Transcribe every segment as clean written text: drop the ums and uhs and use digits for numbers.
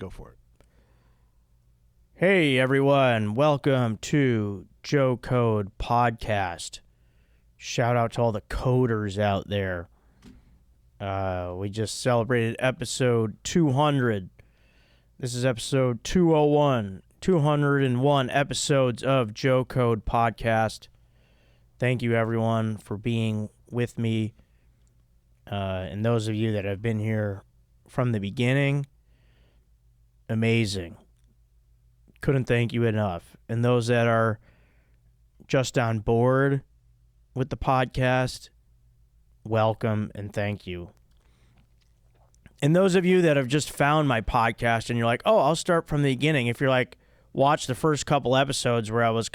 Go for it. Hey everyone, welcome to Joe Code Podcast. Shout out to all the coders out there. We just celebrated episode 200. This is episode 201. 201 episodes of Joe Code Podcast. Thank you everyone for being with me. And those of you that have been here from the beginning, amazing. Couldn't thank you enough. And those that are just on board with the podcast, welcome and thank you. And those of you that have just found my podcast and you're like, oh, I'll start from the beginning. If you're like, watch the first couple episodes where I was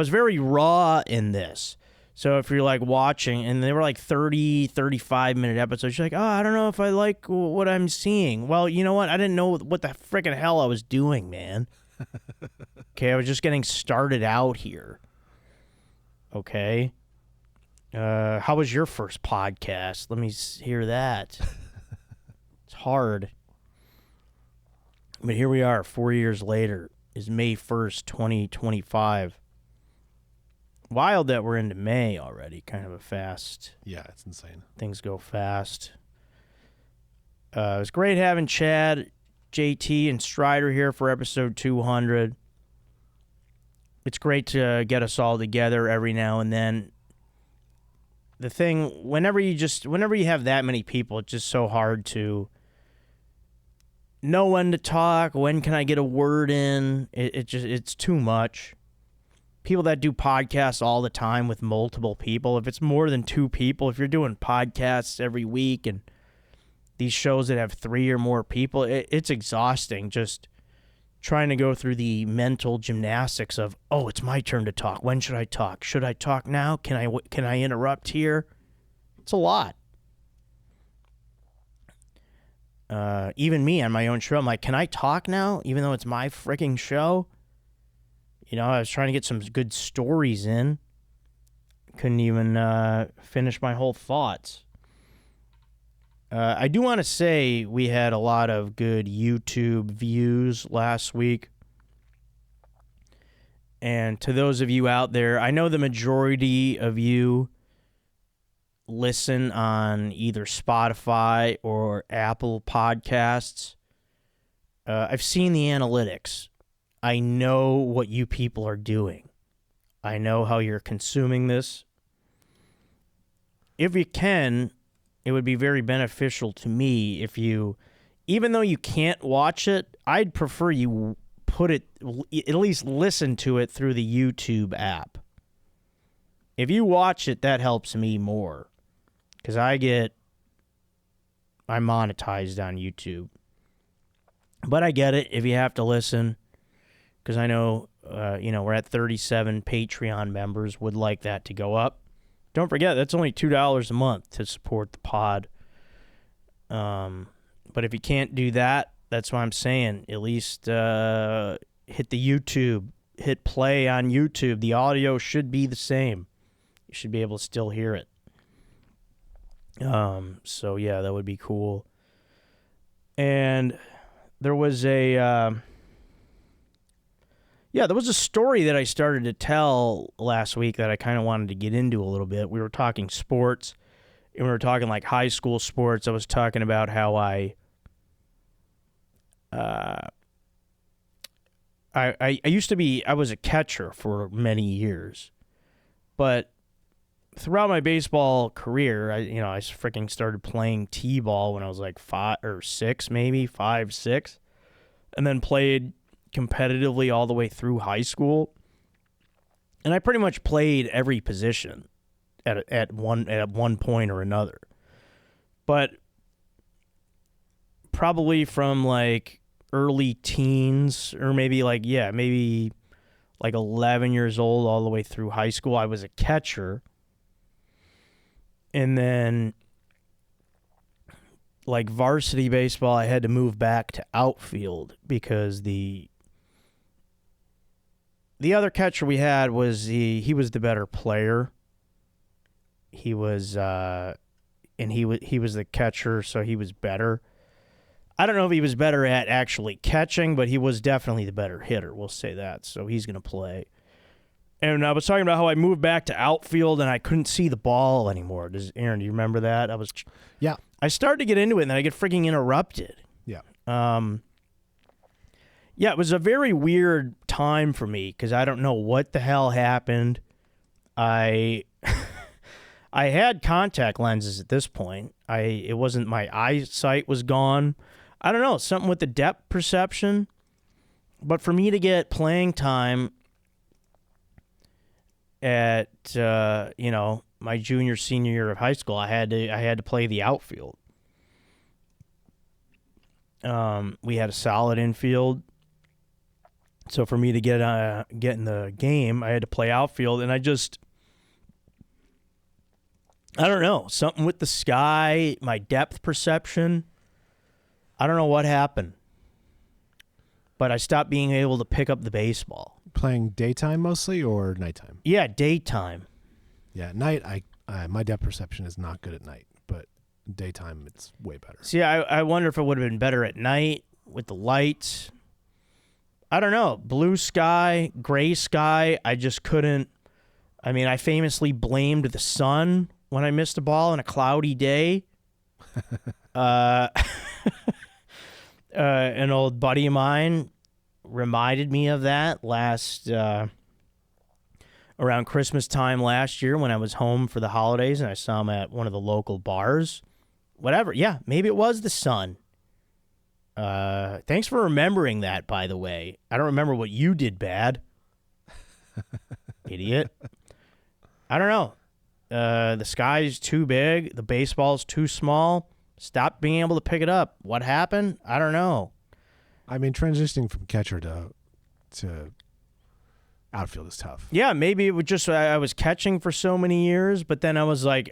very raw in this. So if you're like watching and they were like 30, 35 minute episodes, you're like, oh, I don't know if I like what I'm seeing. Well, you know what? I didn't know what the freaking hell I was doing, man. Okay, I was just getting started out here. Okay. How was your first podcast? Let me hear that. It's hard. But here we are, 4 years later. Is May 1st, 2025. Wild that we're into May already. Kind of a fast. Yeah, it's insane. Things go fast. It was great having Chad, JT, and Strider here for episode 200. It's great to get us all together every now and then. The thing, whenever you have that many people, it's just so hard to know when to talk. When can I get a word in? It's too much. People that do podcasts all the time with multiple people, if it's more than two people, if you're doing podcasts every week and these shows that have three or more people, it's exhausting just trying to go through the mental gymnastics of, oh, it's my turn to talk. When should I talk? Should I talk now? Can I interrupt here? It's a lot. Even me on my own show, I'm like, can I talk now? Even though it's my freaking show? You know, I was trying to get some good stories in. Couldn't even finish my whole thoughts. I do want to say we had a lot of good YouTube views last week. And to those of you out there, I know the majority of you listen on either Spotify or Apple Podcasts. I've seen the analytics. I know what you people are doing. I know how you're consuming this. If you can, it would be very beneficial to me if you, even though you can't watch it, I'd prefer you put it, at least listen to it through the YouTube app. If you watch it, that helps me more. Because I'm monetized on YouTube. But I get it if you have to listen. Because I know, we're at 37 Patreon members, would like that to go up. Don't forget, that's only $2 a month to support the pod. But if you can't do that, that's what I'm saying. At least hit the YouTube, hit play on YouTube. The audio should be the same. You should be able to still hear it. So yeah, that would be cool. And there was a story that I started to tell last week that I kind of wanted to get into a little bit. We were talking sports, and we were talking like high school sports. I was talking about how I was a catcher for many years, but throughout my baseball career, I freaking started playing t-ball when I was like 5 or 6, maybe 5, 6, and then played competitively all the way through high school. And I pretty much played every position at one point or another. But probably from like early teens or maybe like 11 years old all the way through high school, I was a catcher. And then like varsity baseball, I had to move back to outfield because the other catcher we had was he was the better player. He was the catcher, so he was better. I don't know if he was better at actually catching, but he was definitely the better hitter. We'll say that. So he's going to play. And I was talking about how I moved back to outfield and I couldn't see the ball anymore. Aaron, do you remember that? Yeah. I started to get into it and then I get freaking interrupted. Yeah. Yeah, it was a very weird time for me because I don't know what the hell happened. I had contact lenses at this point. It wasn't my eyesight was gone. I don't know, something with the depth perception. But for me to get playing time at my junior senior year of high school, I had to play the outfield. We had a solid infield. So for me to get in the game, I had to play outfield, and I don't know, something with the sky, my depth perception. I don't know what happened, but I stopped being able to pick up the baseball. Playing daytime mostly or nighttime? Yeah, daytime. Yeah, at night, my depth perception is not good at night, but daytime it's way better. See, I wonder if it would have been better at night with the lights. I don't know. Blue sky, gray sky, I just couldn't. I mean, I famously blamed the sun when I missed a ball on a cloudy day. An old buddy of mine reminded me of that around Christmas time last year when I was home for the holidays and I saw him at one of the local bars. Whatever. Yeah, maybe it was the sun. Thanks for remembering that, by the way. I don't remember what you did bad. Idiot. I don't know. The sky's too big. The baseball's too small. Stopped being able to pick it up. What happened? I don't know. I mean, transitioning from catcher to outfield is tough. Yeah, maybe it was just I was catching for so many years, but then I was like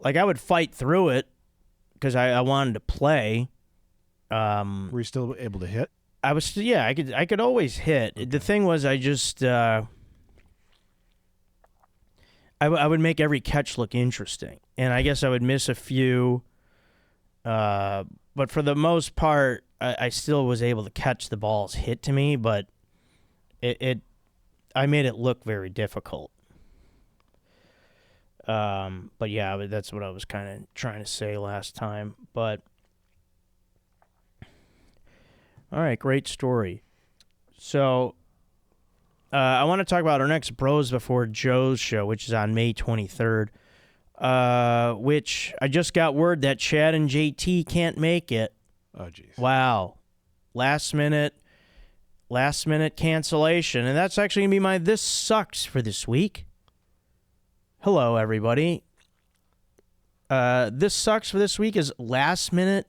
I would fight through it because I wanted to play. Were you still able to hit? I was, yeah, I could always hit. Okay. The thing was, I just I would make every catch look interesting, and I guess I would miss a few. But for the most part, I still was able to catch the balls hit to me, but I made it look very difficult. But yeah, that's what I was kind of trying to say last time. But all right, great story. So I want to talk about our next Bros Before Joe's show, which is on May 23rd. Which I just got word that Chad and JT can't make it. Oh, jeez. Wow. Last minute cancellation. And that's actually going to be my This Sucks for this week. Hello, everybody. This Sucks for this week is last minute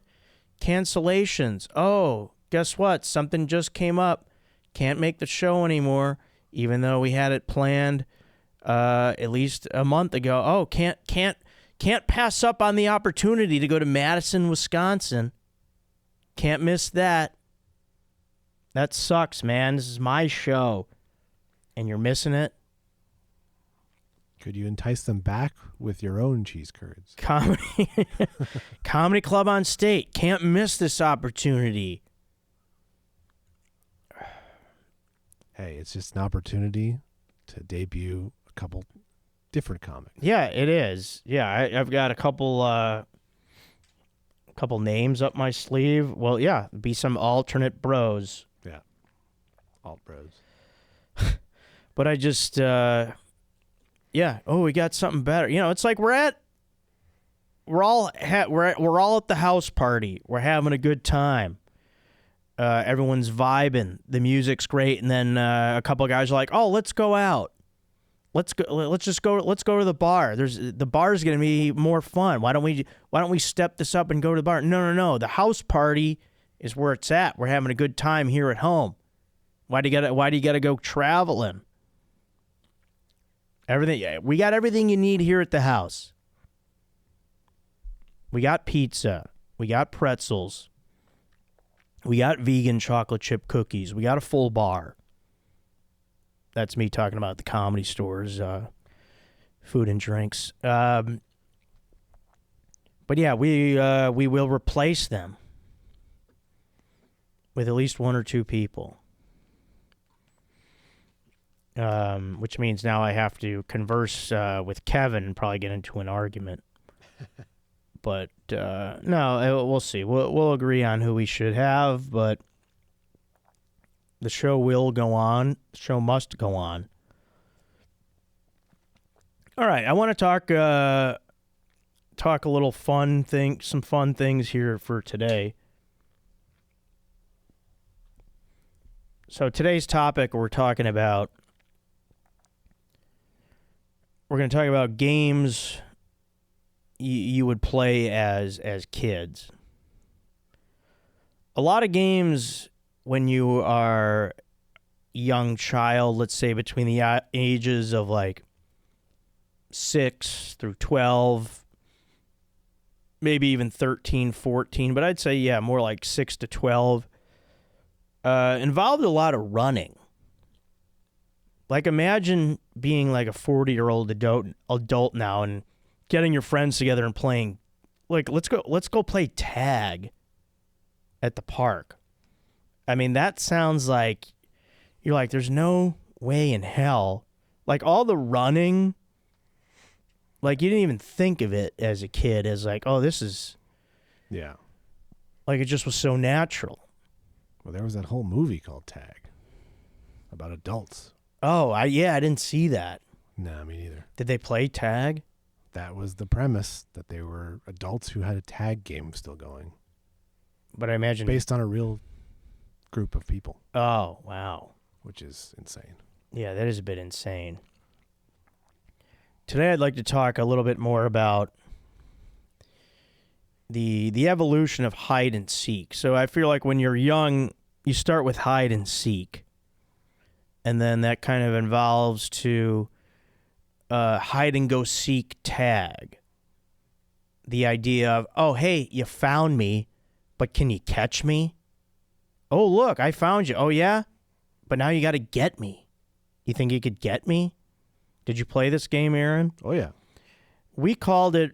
cancellations. Oh, guess what? Something just came up. Can't make the show anymore, even though we had it planned at least a month ago. Oh, can't pass up on the opportunity to go to Madison, Wisconsin. Can't miss that. That sucks, man. This is my show, and you're missing it. Could you entice them back with your own cheese curds? Comedy Club on State. Can't miss this opportunity. Hey, it's just an opportunity to debut a couple different comics. Yeah, it is. Yeah, I've got a couple names up my sleeve. Well, yeah, be some alternate bros. Yeah, alt bros. But I just, yeah. Oh, we got something better. You know, it's like we're all at the house party. We're having a good time. Everyone's vibing. The music's great, and then a couple of guys are like, "Oh, let's go out. Let's go to the bar. The bar's gonna be more fun. Why don't we step this up and go to the bar?" No. The house party is where it's at. We're having a good time here at home. Why do you gotta go traveling? We got everything you need here at the house. We got pizza. We got pretzels. We got vegan chocolate chip cookies. We got a full bar. That's me talking about the Comedy Store's food and drinks. But yeah, we will replace them. with at least one or two people. Which means now I have to converse with Kevin and probably get into an argument. But no, we'll see. We'll agree on who we should have, but the show will go on. The show must go on. All right, I want to talk a little some fun things here for today. So today's topic, we're going to talk about games you would play as kids. A lot of games when you are a young child, let's say between the ages of like 6 through 12, maybe even 13, 14, but I'd say, yeah, more like 6 to 12, involved a lot of running. Like, imagine being like a 40-year-old adult now and getting your friends together and playing, like, let's go play tag at the park. I mean, that sounds like, you're like, there's no way in hell. Like, all the running, like, you didn't even think of it as a kid as like, oh, this is... Yeah. Like, it just was so natural. Well, there was that whole movie called Tag about adults. Oh, I didn't see that. No, me neither. Did they play tag? That was the premise, that they were adults who had a tag game still going. But I imagine... Based on a real group of people. Oh, wow. Which is insane. Yeah, that is a bit insane. Today I'd like to talk a little bit more about the evolution of hide and seek. So I feel like when you're young, you start with hide and seek. And then that kind of evolves to hide and go seek tag. The idea of, oh, hey, you found me, but can you catch me? Oh, look, I found you. Oh, yeah? But now you got to get me. You think you could get me? Did you play this game, Aaron? Oh, yeah. We called it,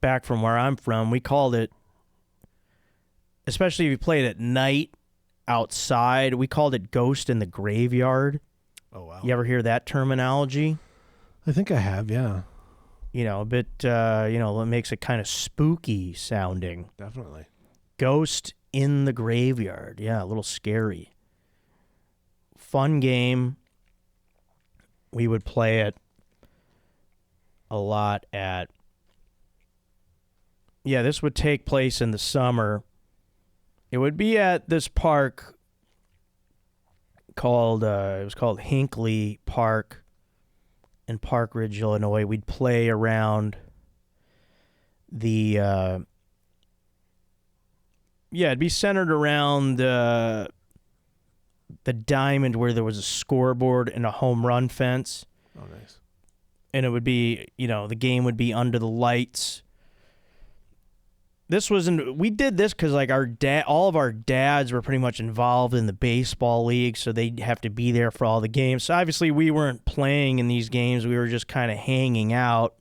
back from where I'm from, we called it, especially if you played at night outside, we called it Ghost in the Graveyard. Oh, wow. You ever hear that terminology? I think I have, yeah. You know, a bit, it makes it kind of spooky sounding. Definitely. Ghost in the Graveyard. Yeah, a little scary. Fun game. We would play it a lot at... Yeah, this would take place in the summer. It would be at this park called, it was called Hinckley Park in Park Ridge, Illinois. We'd play around the, it'd be centered around the diamond where there was a scoreboard and a home run fence. Oh, nice. And it would be, the game would be under the lights. We did this because like all of our dads were pretty much involved in the baseball league, so they'd have to be there for all the games. So obviously we weren't playing in these games. We were just kind of hanging out,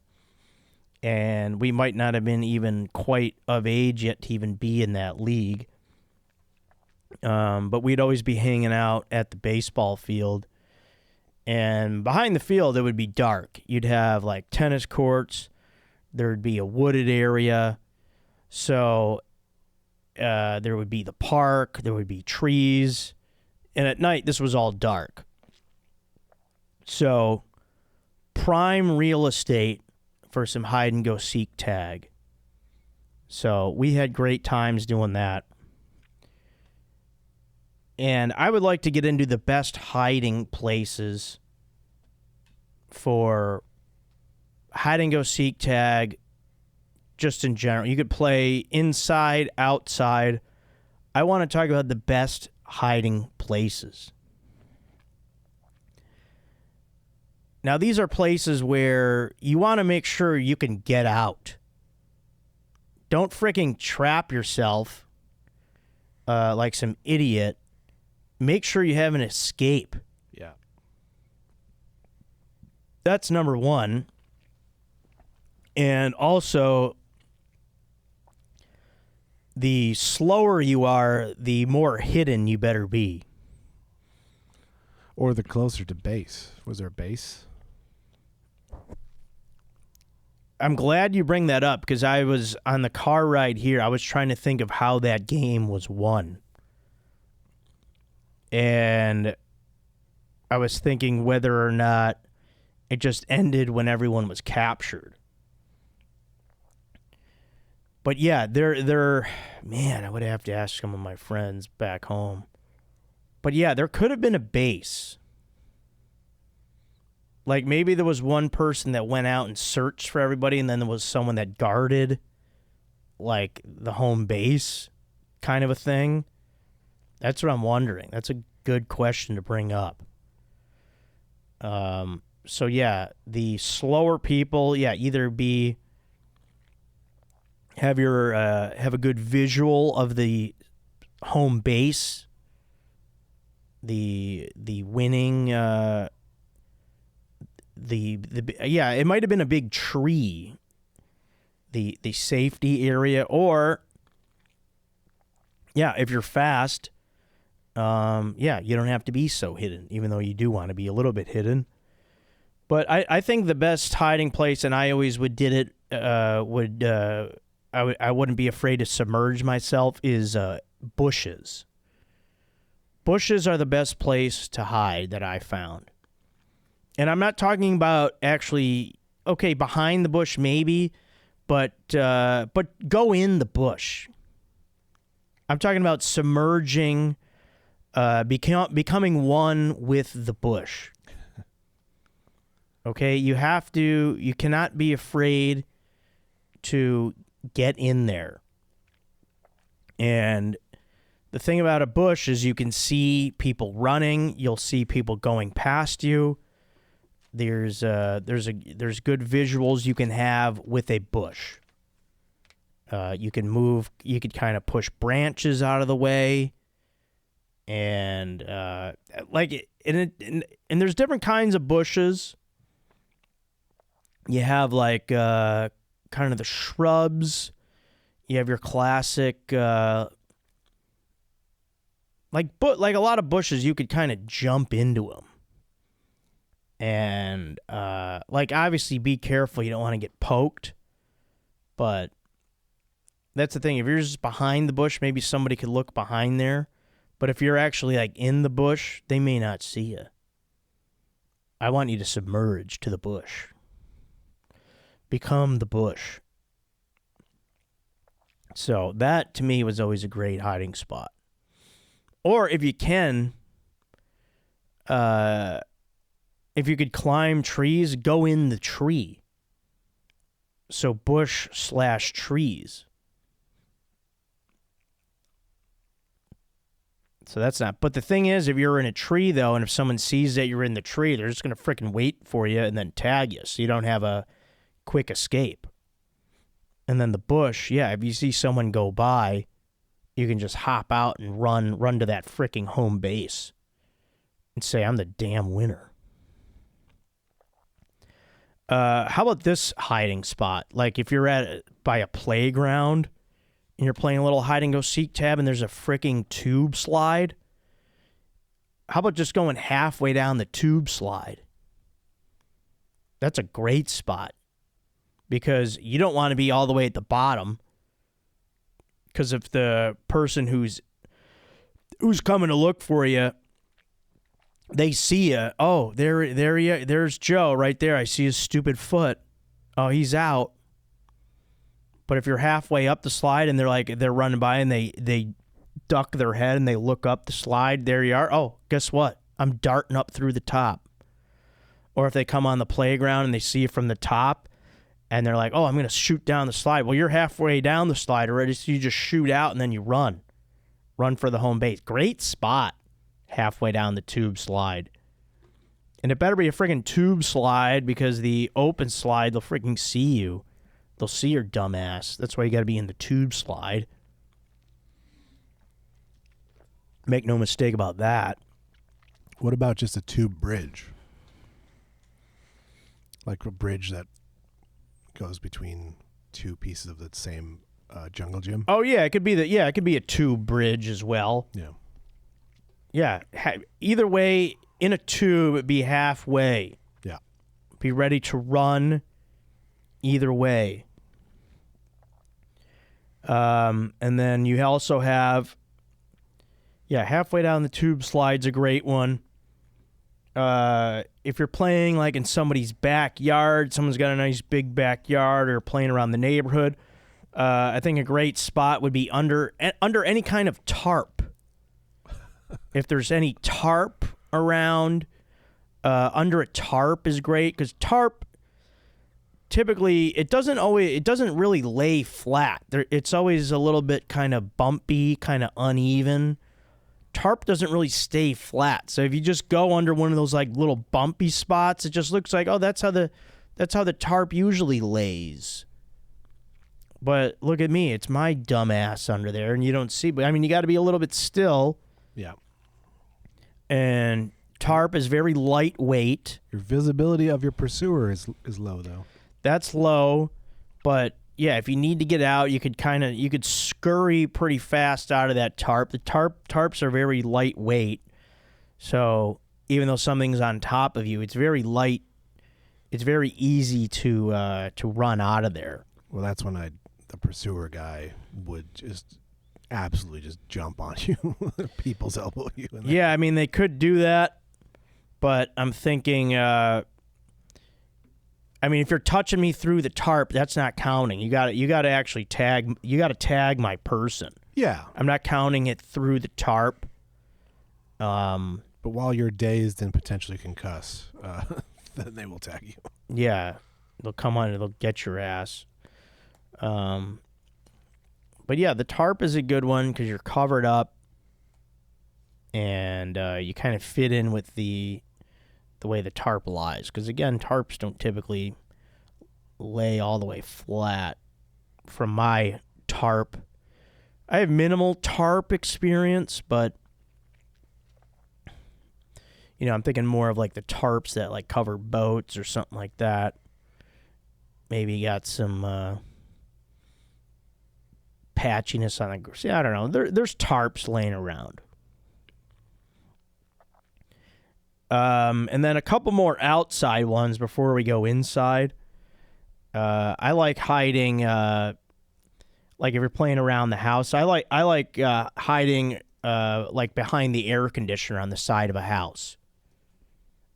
and we might not have been even quite of age yet to even be in that league. But we'd always be hanging out at the baseball field, and behind the field it would be dark. You'd have like tennis courts. There'd be a wooded area. So there would be the park, there would be trees, and at night this was all dark. So prime real estate for some hide and go seek tag. So we had great times doing that. And I would like to get into the best hiding places for hide and go seek tag. Just in general, you could play inside, outside. I want to talk about the best hiding places. Now, these are places where you want to make sure you can get out. Don't freaking trap yourself like some idiot. Make sure you have an escape. Yeah. That's number one. And also... the slower you are, the more hidden you better be. Or the closer to base. Was there a base? I'm glad you bring that up because I was on the car ride here. I was trying to think of how that game was won. And I was thinking whether or not it just ended when everyone was captured. But yeah, man, I would have to ask some of my friends back home. But yeah, there could have been a base. Like maybe there was one person that went out and searched for everybody, and then there was someone that guarded like the home base kind of a thing. That's what I'm wondering. That's a good question to bring up. So yeah, the slower people, either have a good visual of the home base, the winning, it might have been a big tree, the safety area, or if you're fast, you don't have to be so hidden, even though you do want to be a little bit hidden. But I think the best hiding place, and I always I wouldn't be afraid to submerge myself, is bushes. Bushes are the best place to hide that I found. And I'm not talking about actually, behind the bush maybe, but go in the bush. I'm talking about submerging, becoming one with the bush. Okay, you cannot be afraid to get in there. And the thing about a bush is you can see people running, you'll see people going past you. There's good visuals you can have with a bush. You can kind of push branches out of the way, and and there's different kinds of bushes. You have like kind of the shrubs. You have your classic like a lot of bushes. You could kind of jump into them. And, obviously be careful. You don't want to get poked. But that's the thing. If you're just behind the bush, maybe somebody could look behind there. But if you're actually, in the bush, they may not see you. I want you to submerge to the bush. Become the bush. So that, to me, was always a great hiding spot. Or if you can... if you could climb trees, go in the tree. So bush/trees. So that's not. But the thing is, if you're in a tree, though, and if someone sees that you're in the tree, they're just going to freaking wait for you and then tag you. So you don't have a quick escape. And then the bush, if you see someone go by, you can just hop out and run to that freaking home base and say, I'm the damn winner. How about this hiding spot? Like if you're by a playground and you're playing a little hide and go seek tab and there's a freaking tube slide. How about just going halfway down the tube slide? That's a great spot because you don't want to be all the way at the bottom. Because if the person who's coming to look for you, they see you. Oh, there's Joe right there. I see his stupid foot. Oh, he's out. But if you're halfway up the slide and they're running by and they duck their head and they look up the slide, there you are. Oh, guess what? I'm darting up through the top. Or if they come on the playground and they see you from the top and they're like, oh, I'm going to shoot down the slide. Well, you're halfway down the slide already, so you just shoot out and then you run. Run for the home base. Great spot. Halfway down the tube slide. And it better be a freaking tube slide because the open slide, they'll freaking see you. They'll see your dumb ass. That's why you got to be in the tube slide. Make no mistake about that. What about just a tube bridge? Like a bridge that goes between two pieces of the same jungle gym. Oh yeah, it could be it could be a tube bridge as well. Yeah. Yeah, either way, in a tube, be halfway. Yeah. Be ready to run either way. And then you also have, halfway down the tube slide's a great one. If you're playing like in somebody's backyard, someone's got a nice big backyard, or playing around the neighborhood, I think a great spot would be under any kind of tarp. If there's any tarp around, under a tarp is great, because tarp typically it doesn't really lay flat. It's always a little bit kind of bumpy, kind of uneven. Tarp doesn't really stay flat. So if you just go under one of those like little bumpy spots, it just looks like, oh, that's how the tarp usually lays. But look at me, it's my dumb ass under there, and you don't see. But I mean, you got to be a little bit still. Yeah. And tarp is very lightweight. Your visibility of your pursuer is low though. That's low, but yeah, if you need to get out, you could scurry pretty fast out of that tarp. The tarps are very lightweight, so even though something's on top of you, it's very light. It's very easy to run out of there. Well, that's when the pursuer guy would just absolutely just jump on you, people's elbow you. Yeah, I mean they could do that, but I'm thinking. I mean, if you're touching me through the tarp, that's not counting. You got to actually tag. You got to tag my person. Yeah, I'm not counting it through the tarp. But while you're dazed and potentially concussed, then they will tag you. Yeah, they'll come on and they'll get your ass. But yeah, the tarp is a good one because you're covered up, and you kind of fit in with the way the tarp lies. Because again, tarps don't typically lay all the way flat. From my tarp, I have minimal tarp experience, but I'm thinking more of like the tarps that like cover boats or something like that. Maybe you got some patchiness on the. See, I don't know. There's tarps laying around. And then a couple more outside ones before we go inside. I like hiding, like if you're playing around the house, I like hiding, like behind the air conditioner on the side of a house.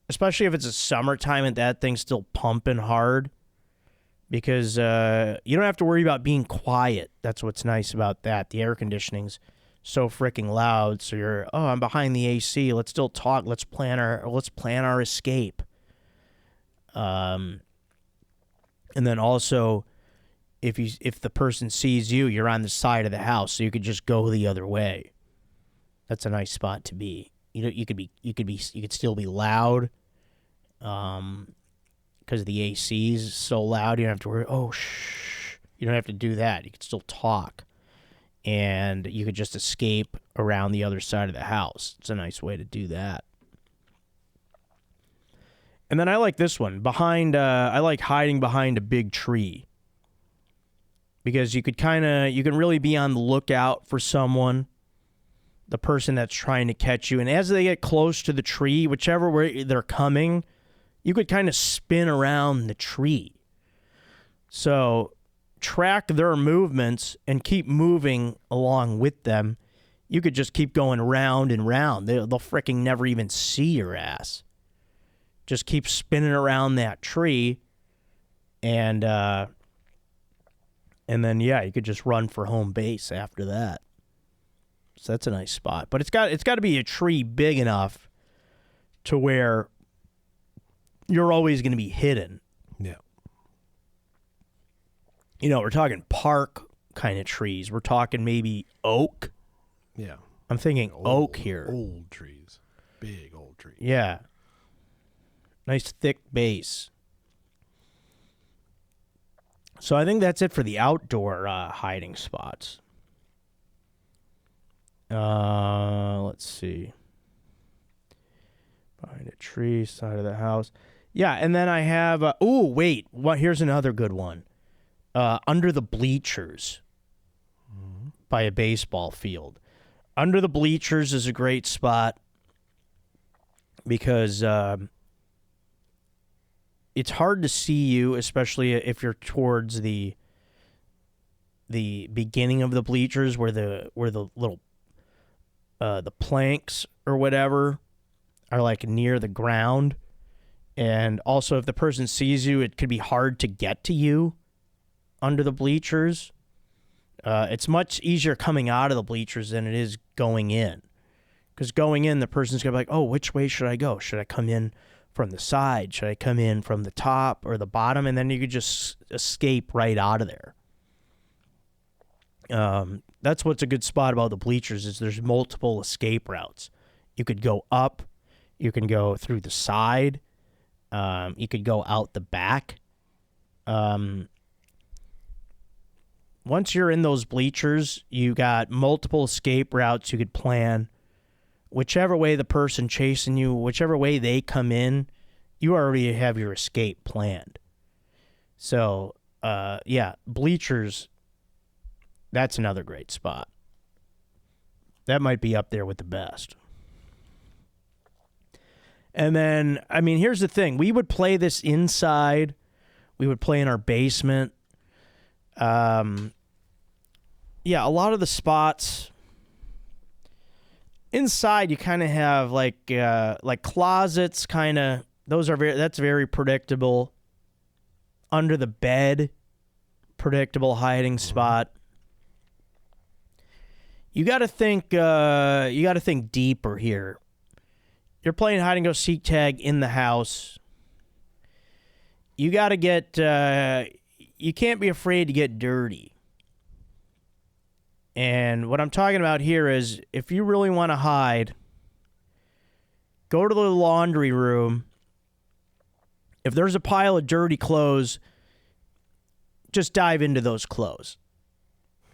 Especially if it's a summertime and that thing's still pumping hard. Because you don't have to worry about being quiet. That's what's nice about that. The air conditioning's so freaking loud, so I'm behind the AC. Let's still talk. Let's plan our escape. And then also, if the person sees you, you're on the side of the house, so you could just go the other way. That's a nice spot to be. You could still be loud, because the AC is so loud. You don't have to worry. Oh, shh. You don't have to do that. You can still talk. And you could just escape around the other side of the house. It's a nice way to do that. And then I like this one. I like hiding behind a big tree. Because you can really be on the lookout for someone, the person that's trying to catch you. And as they get close to the tree, whichever way they're coming, you could kind of spin around the tree. So track their movements and keep moving along with them. You could just keep going round and round. They'll freaking never even see your ass. Just keep spinning around that tree, and then you could just run for home base after that. So that's a nice spot. But it's got to be a tree big enough to where you're always going to be hidden. Yeah. We're talking park kind of trees. We're talking maybe oak. Yeah. I'm thinking oak here. Old trees. Big old trees. Yeah. Nice thick base. So I think that's it for the outdoor hiding spots. Let's see. Behind a tree, side of the house. Yeah, and then I have... here's another good one. Under the bleachers. by a baseball field. Under the bleachers is a great spot because it's hard to see you, especially if you're towards the beginning of the bleachers where the little the planks or whatever are like near the ground. And also if the person sees you, it could be hard to get to you under the bleachers. It's much easier coming out of the bleachers than it is going in. Because going in, the person's going to be like, oh, which way should I go? Should I come in from the side? Should I come in from the top or the bottom? And then you could just escape right out of there. That's what's a good spot about the bleachers is there's multiple escape routes. You could go up. You can go through the side. You could go out the back. Once you're in those bleachers, you got multiple escape routes you could plan. Whichever way the person chasing you, whichever way they come in, you already have your escape planned. So, bleachers, that's another great spot. That might be up there with the best. And then, I mean, here's the thing. We would play this inside. We would play in our basement. A lot of the spots inside you kind of have like closets, kind of. That's very predictable. Under the bed, predictable hiding spot. You got to think. You got to think deeper here. You're playing hide and go seek tag in the house. You got to get. You can't be afraid to get dirty. And what I'm talking about here is if you really want to hide, go to the laundry room. If there's a pile of dirty clothes, just dive into those clothes.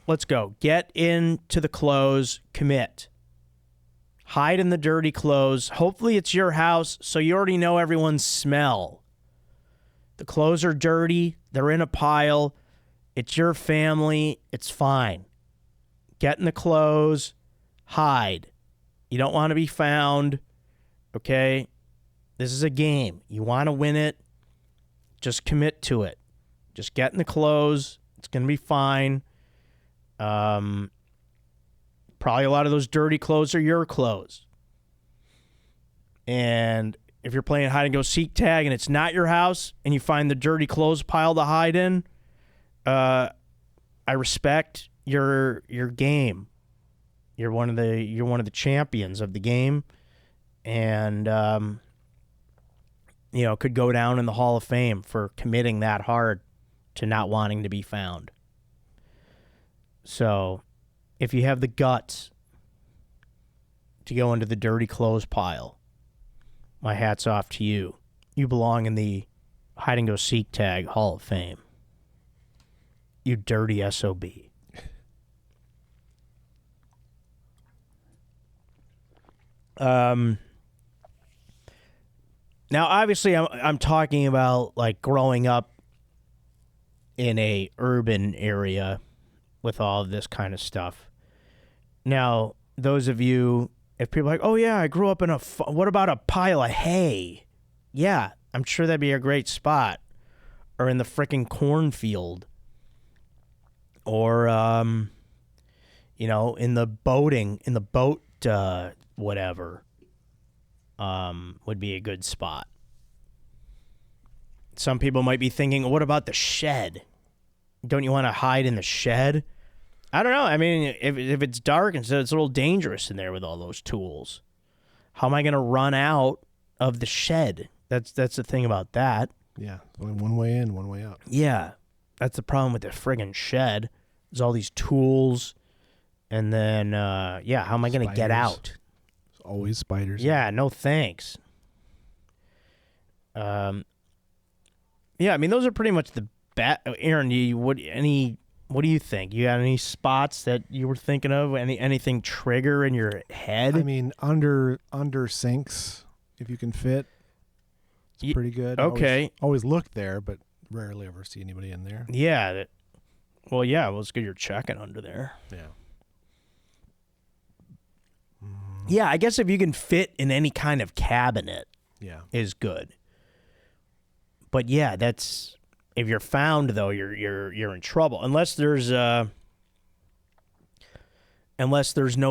Let's go. Get into the clothes. Commit. Hide in the dirty clothes. Hopefully it's your house, so you already know everyone's smell. The clothes are dirty. They're in a pile. It's your family. It's fine. Get in the clothes. Hide. You don't want to be found. Okay? This is a game. You want to win it. Just commit to it. Just get in the clothes. It's going to be fine. Probably a lot of those dirty clothes are your clothes. And if you're playing hide and go seek tag and it's not your house and you find the dirty clothes pile to hide in, I respect your game. You're one of the champions of the game, and could go down in the Hall of Fame for committing that hard to not wanting to be found. So, if you have the guts to go into the dirty clothes pile, my hat's off to you. You belong in the hide and go seek tag Hall of Fame. You dirty SOB. Now, obviously, I'm talking about like growing up in a urban area with all of this kind of stuff. Now, those of you, if people are like, oh yeah, I grew up in what about a pile of hay? Yeah, I'm sure that'd be a great spot. Or in the frickin' cornfield. Or, in the boat, whatever, would be a good spot. Some people might be thinking, what about the shed? Don't you want to hide in the shed? I don't know. I mean, if it's dark and so it's a little dangerous in there with all those tools. How am I going to run out of the shed? That's the thing about that. Yeah, one way in, one way out. Yeah, that's the problem with the friggin' shed. There's all these tools, and then, how am I going to get out? There's always spiders. Yeah, no thanks. I mean, those are pretty much the Aaron, what do you think? You got any spots that you were thinking of? Anything trigger in your head? I mean, under sinks, if you can fit, it's pretty good. Okay. Always look there, but rarely ever see anybody in there. Yeah. Well, it's good you're checking under there. Yeah. Yeah, I guess if you can fit in any kind of cabinet Yeah. is good. But yeah, that's if you're found though, you're in trouble unless there's no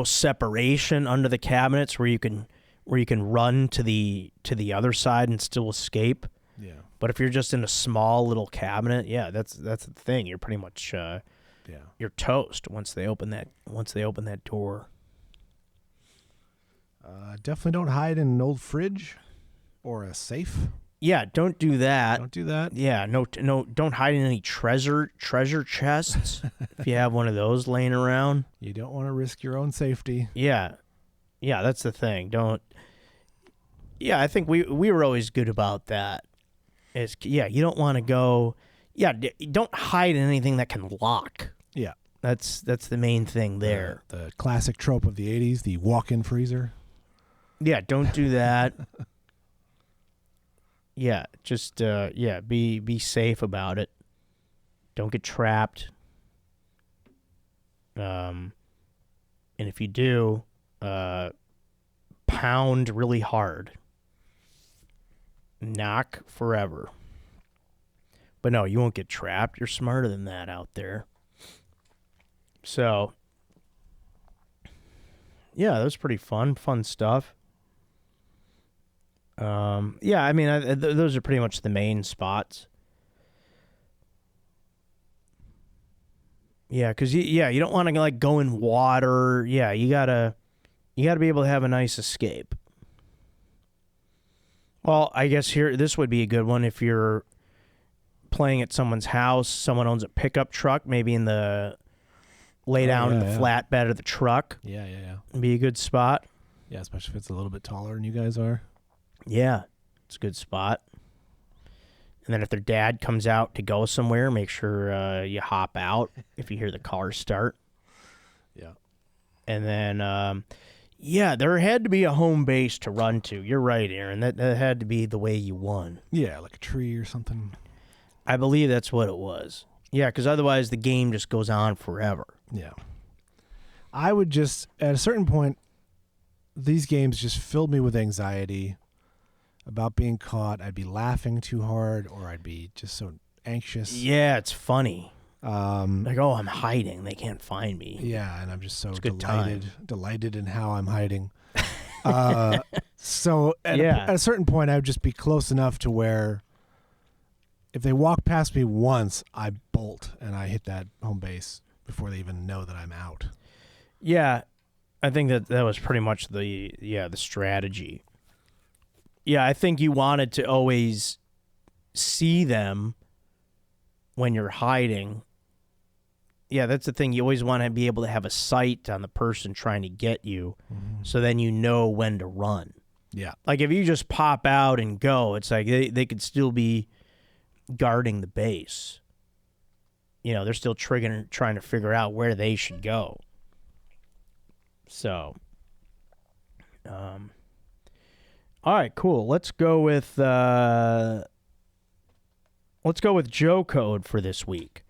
separation under the cabinets where you can run to the other side and still escape. Yeah. But if you're just in a small little cabinet, yeah, that's the thing. You're pretty much you're toast once they open that door. Definitely don't hide in an old fridge or a safe. Yeah, don't do that. Don't do that. Yeah, no, don't hide in any treasure chests if you have one of those laying around. You don't want to risk your own safety. Yeah, that's the thing. Don't. Yeah, I think we were always good about that. You don't want to go. Yeah, don't hide in anything that can lock. Yeah, that's the main thing there. The classic trope of the '80s, the walk-in freezer. Yeah, don't do that. Yeah, just be safe about it. Don't get trapped. And if you do, pound really hard. Knock forever. But no, you won't get trapped. You're smarter than that out there. So, yeah, that was pretty fun stuff. Yeah, I mean, those are pretty much the main spots. Yeah, because you don't want to like go in water. Yeah, you gotta be able to have a nice escape. Well, I guess this would be a good one if you're playing at someone's house. Someone owns a pickup truck, maybe in the lay down in the flatbed of the truck. Yeah. It'd be a good spot. Yeah, especially if it's a little bit taller than you guys are. Yeah, it's a good spot. And then if their dad comes out to go somewhere, make sure you hop out if you hear the car start. Yeah. And then, there had to be a home base to run to. You're right, Aaron. That had to be the way you won. Yeah, like a tree or something. I believe that's what it was. Yeah, because otherwise the game just goes on forever. Yeah. I would just, at a certain point, these games just filled me with anxiety about being caught. I'd be laughing too hard, or I'd be just so anxious. Yeah, it's funny. Like, oh, I'm hiding. They can't find me. Yeah, and I'm just so delighted in how I'm hiding. So at a certain point, I would just be close enough to where if they walk past me once, I bolt and I hit that home base before they even know that I'm out. Yeah, I think that was pretty much the strategy. Yeah, I think you wanted to always see them when you're hiding. Yeah, that's the thing. You always want to be able to have a sight on the person trying to get you, so then you know when to run. Yeah. Like if you just pop out and go, it's like they could still be guarding the base. You know, they're still trying to figure out where they should go. So, all right, cool. Let's go with Joe Code for this week.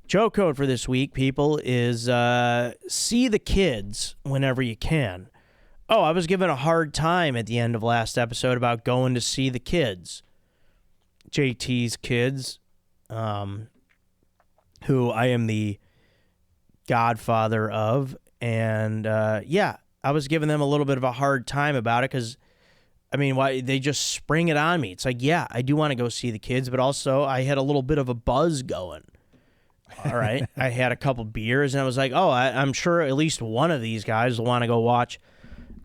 Joe Code for this week, people, is see the kids whenever you can. Oh, I was given a hard time at the end of last episode about going to see the kids. JT's kids, who I am the godfather of. And, I was giving them a little bit of a hard time about it because, I mean, why they just spring it on me. It's like, yeah, I do want to go see the kids, but also I had a little bit of a buzz going. All right. I had a couple beers, and I was like, oh, I'm sure at least one of these guys will want to go watch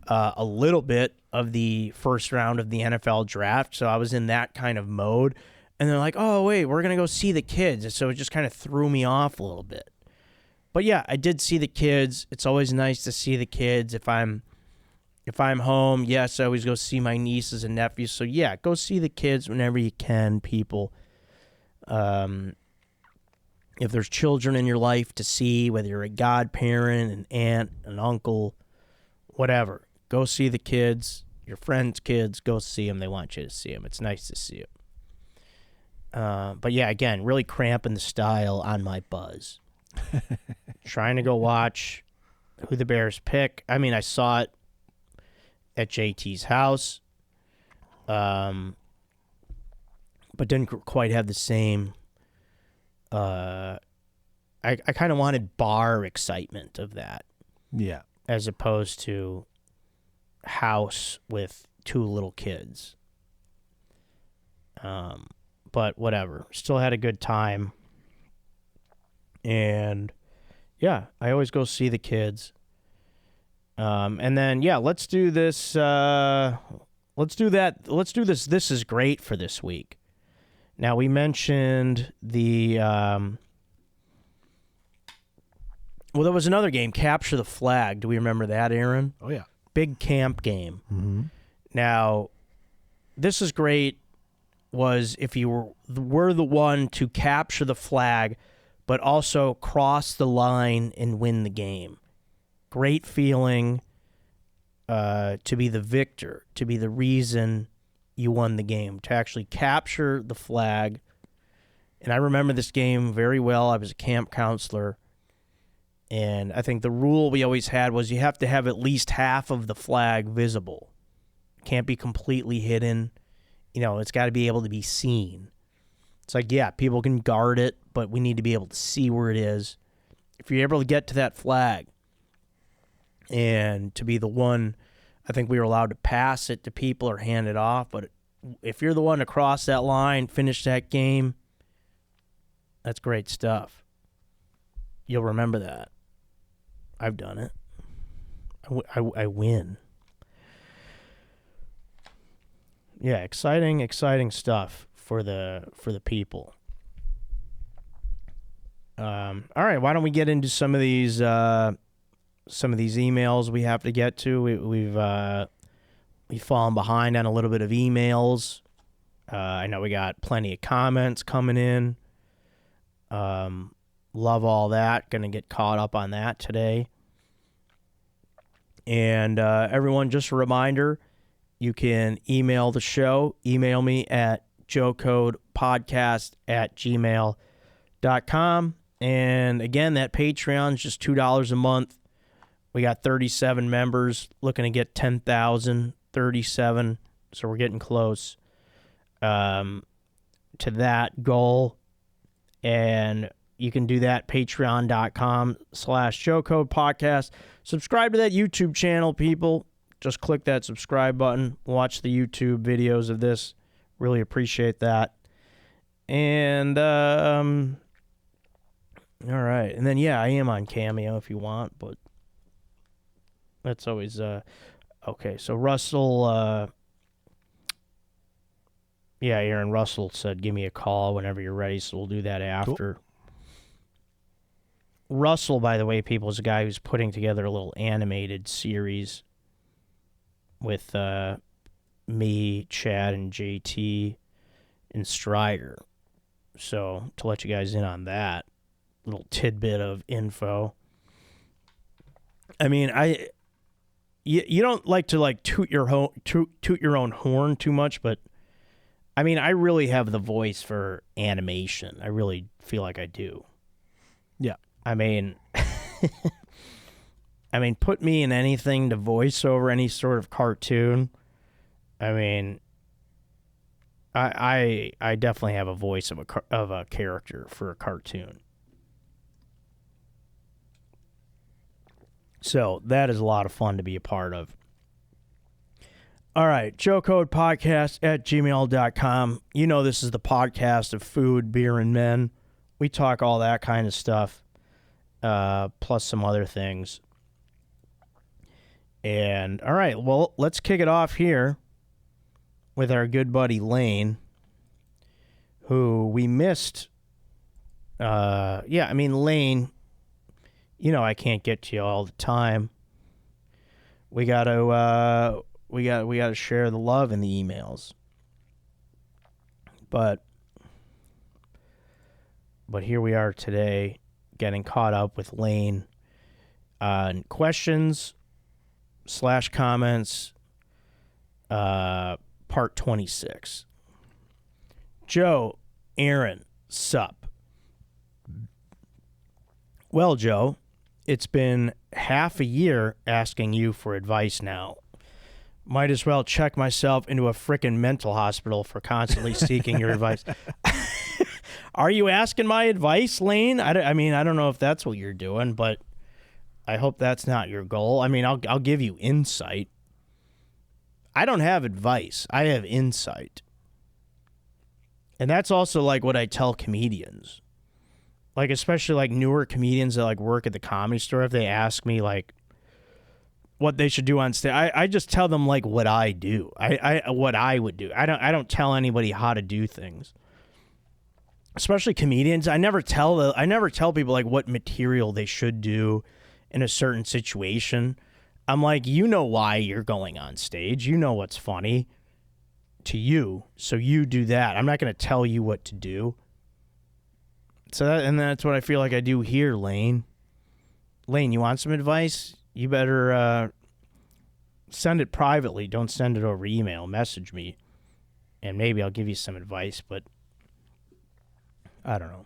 a little bit of the first round of the NFL draft. So I was in that kind of mode. And they're like, oh, wait, we're going to go see the kids. And so it just kind of threw me off a little bit. But yeah, I did see the kids. It's always nice to see the kids. If I'm home, yes, I always go see my nieces and nephews. So yeah, go see the kids whenever you can, people. If there's children in your life to see, whether you're a godparent, an aunt, an uncle, whatever, go see the kids. Your friends' kids, go see them. They want you to see them. It's nice to see them. But yeah, again, really cramping the style on my buzz. Trying to go watch who the Bears pick. I mean, I saw it at JT's house, but didn't quite have the same. I kind of wanted bar excitement of that. Yeah. As opposed to house with 2 little kids. But whatever. Still had a good time. And yeah, I always go see the kids. And then, yeah, let's do this. Let's do that. Let's do this. This is great for this week. Now, we mentioned the... well, there was another game, Capture the Flag. Do we remember that, Aaron? Oh, yeah. Big camp game. Mm-hmm. Now, This Is Great was if you were the one to capture the flag, but also cross the line and win the game. Great feeling to be the victor, to be the reason you won the game, to actually capture the flag. And I remember this game very well. I was a camp counselor. And I think the rule we always had was you have to have at least half of the flag visible. Can't be completely hidden. You know, it's got to be able to be seen. It's like, yeah, people can guard it, but we need to be able to see where it is. If you're able to get to that flag and to be the one, I think we were allowed to pass it to people or hand it off, but if you're the one to cross that line, finish that game, that's great stuff. You'll remember that. I've done it. I win. Yeah, exciting stuff for the people. All right, why don't we get into some of these emails we have to get to? We've fallen behind on a little bit of emails. I know we got plenty of comments coming in. Love all that. Going to get caught up on that today. And everyone, just a reminder, you can email the show. Email me at joecodepodcast@gmail.com. And again, that Patreon's just $2 a month. We got 37 members, looking to get 10,000, 37. So we're getting close to that goal. And you can do that, patreon.com/JoeCodePodcast. Subscribe to that YouTube channel, people. Just click that subscribe button. Watch the YouTube videos of this. Really appreciate that. And, all right. And then, yeah, I am on Cameo if you want, but that's always, okay. So Russell, yeah, Aaron Russell said, give me a call whenever you're ready, so we'll do that after. Cool. Russell, by the way, people, is a guy who's putting together a little animated series with me, Chad, and JT, and Strider. So, to let you guys in on that little tidbit of info. I mean, you don't like to toot your own horn too much, but I mean, I really have the voice for animation. I really feel like I do. Yeah. I mean, put me in anything to voice over any sort of cartoon. I mean, I definitely have a voice of a character for a cartoon. So that is a lot of fun to be a part of. All right, joecodepodcast@gmail.com. You know this is the podcast of food, beer, and men. We talk all that kind of stuff, plus some other things. And, all right, well, let's kick it off here with our good buddy Lane, who we missed. Lane, you know I can't get to you all the time. We got to share the love in the emails. But here we are today, getting caught up with Lane on questions/comments, part 26. Joe, Aaron, sup? Well, Joe, it's been half a year asking you for advice now. Might as well check myself into a frickin' mental hospital for constantly seeking your advice. Are you asking my advice, Lane? I mean, I don't know if that's what you're doing, but I hope that's not your goal. I mean, I'll give you insight. I don't have advice. I have insight. And that's also like what I tell comedians. Like, especially like newer comedians that like work at the Comedy Store, if they ask me like what they should do on stage, I just tell them like what I do. I what I would do. I don't tell anybody how to do things. Especially comedians. I never tell people like what material they should do in a certain situation. I'm like, you know why you're going on stage. You know what's funny to you, so you do that. I'm not going to tell you what to do. So that's what I feel like I do here, Lane. Lane, you want some advice? You better send it privately. Don't send it over email. Message me, and maybe I'll give you some advice, but I don't know.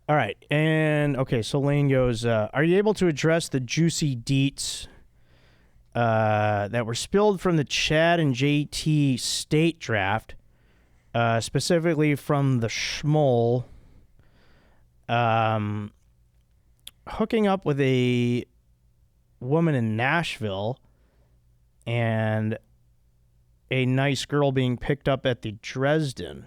All right, and okay, so Lane goes, are you able to address the juicy deets that were spilled from the Chad and JT state draft, specifically from the Schmoll, hooking up with a woman in Nashville and a nice girl being picked up at the Dresden.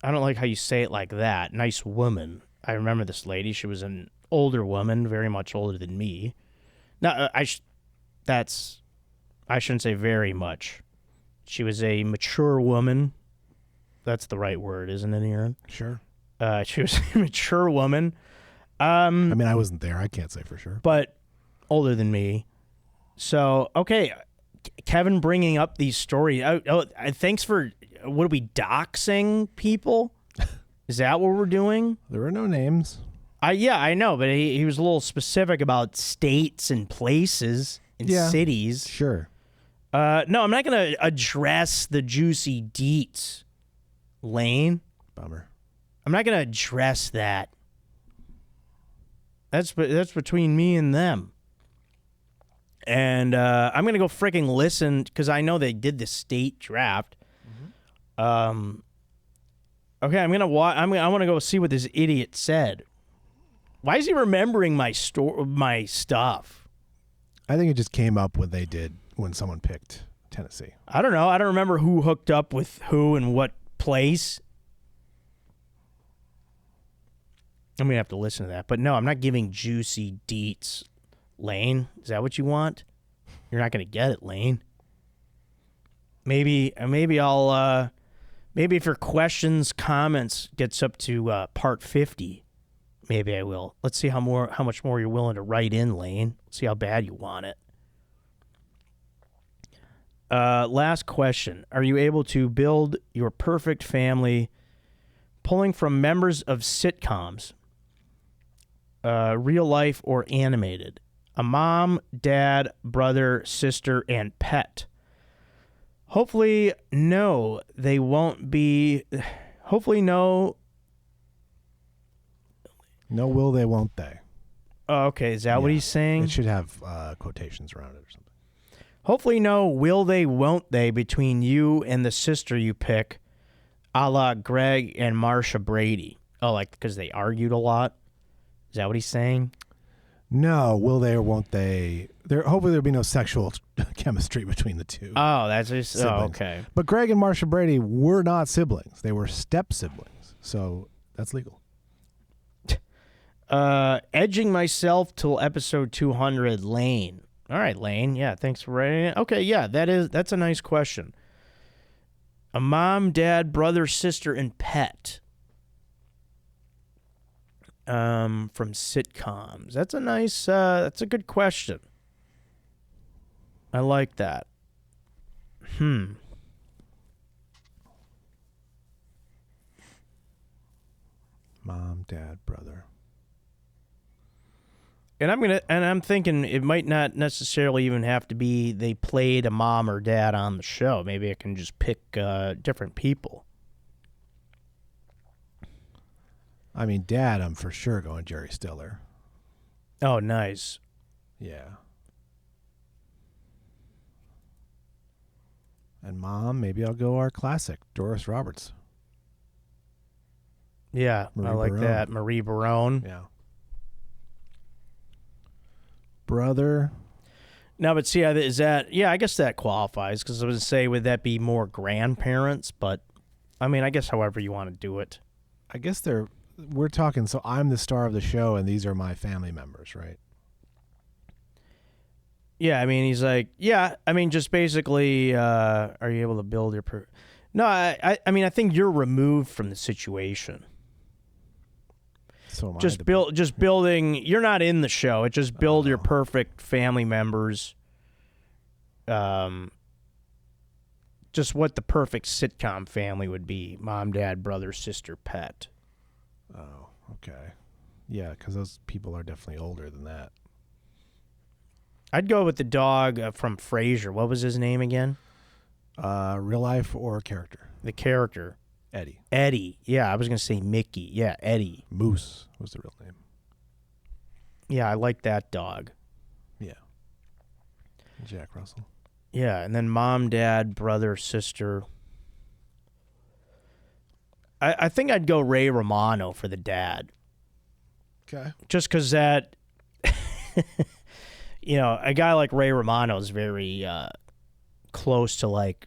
I don't like how you say it like that. Nice woman. I remember this lady. She was an older woman, very much older than me. No, I shouldn't say very much. She was a mature woman. That's the right word, isn't it, Aaron? Sure. She was a mature woman. I mean, I wasn't there. I can't say for sure. But older than me. So, okay, Kevin bringing up these stories. Thanks for, what are we, doxing people? Is that what we're doing? There were no names. Yeah, I know, but he was a little specific about states and places and cities. Sure. No, I'm not going to address the juicy deets, Lane. Bummer. I'm not going to address that. That's between me and them. And I'm going to go freaking listen, because I know they did the state draft. Mm-hmm. Okay, I want to go see what this idiot said. Why is he remembering my stuff? I think it just came up when someone picked Tennessee. I don't know. I don't remember who hooked up with who and what place. I'm going to have to listen to that. But no, I'm not giving juicy deets, Lane. Is that what you want? You're not going to get it, Lane. Maybe I'll... Maybe if your questions, comments gets up to part 50, maybe I will. Let's see how much more you're willing to write in, Lane. See how bad you want it. Last question. Are you able to build your perfect family pulling from members of sitcoms, real life or animated? A mom, dad, brother, sister, and pet. Hopefully, no, they won't be. Hopefully, no. No will they, won't they? Oh, okay, is that what he's saying? It should have quotations around it or something. Hopefully, no will they, won't they between you and the sister you pick, a la Greg and Marsha Brady. Oh, like because they argued a lot? Is that what he's saying? No, will they or won't they? Hopefully there'll be no sexual chemistry between the two. Oh, that's just siblings. Oh, okay. But Greg and Marsha Brady were not siblings; they were step siblings, so that's legal. Edging myself till episode 200, Lane. All right, Lane. Yeah, thanks for writing it. Okay, yeah, that's a nice question. A mom, dad, brother, sister, and pet. From sitcoms. That's a nice, that's a good question. I like that. Mom, dad, brother. And I'm thinking it might not necessarily even have to be they played a mom or dad on the show. Maybe I can just pick different people. I mean, dad, I'm for sure going Jerry Stiller. Oh, nice. Yeah. And mom, maybe I'll go our classic, Doris Roberts. Yeah, Marie I like Barone. that. Marie Barone. Yeah. Brother. No, but see, is that, yeah, I guess that qualifies, because I was going to say, would that be more grandparents? But, I mean, I guess however you want to do it. I guess we're talking, so I'm the star of the show and these are my family members, right? Yeah, I mean, he's like, yeah, I mean, just basically, are you able to build your... No, I mean, I think you're removed from the situation. So am I. Just building. You're not in the show. It just build your perfect family members. Just what the perfect sitcom family would be: mom, dad, brother, sister, pet. Oh, okay. Yeah, because those people are definitely older than that. I'd go with the dog from Frasier. What was his name again? Real life or character? The character. Eddie. Eddie. Yeah, I was gonna say Mickey. Yeah, Eddie. Moose was the real name. Yeah, I like that dog. Yeah. Jack Russell. Yeah, and then mom, dad, brother, sister. I think I'd go Ray Romano for the dad. Okay. Just because that, you know, a guy like Ray Romano is very close to, like,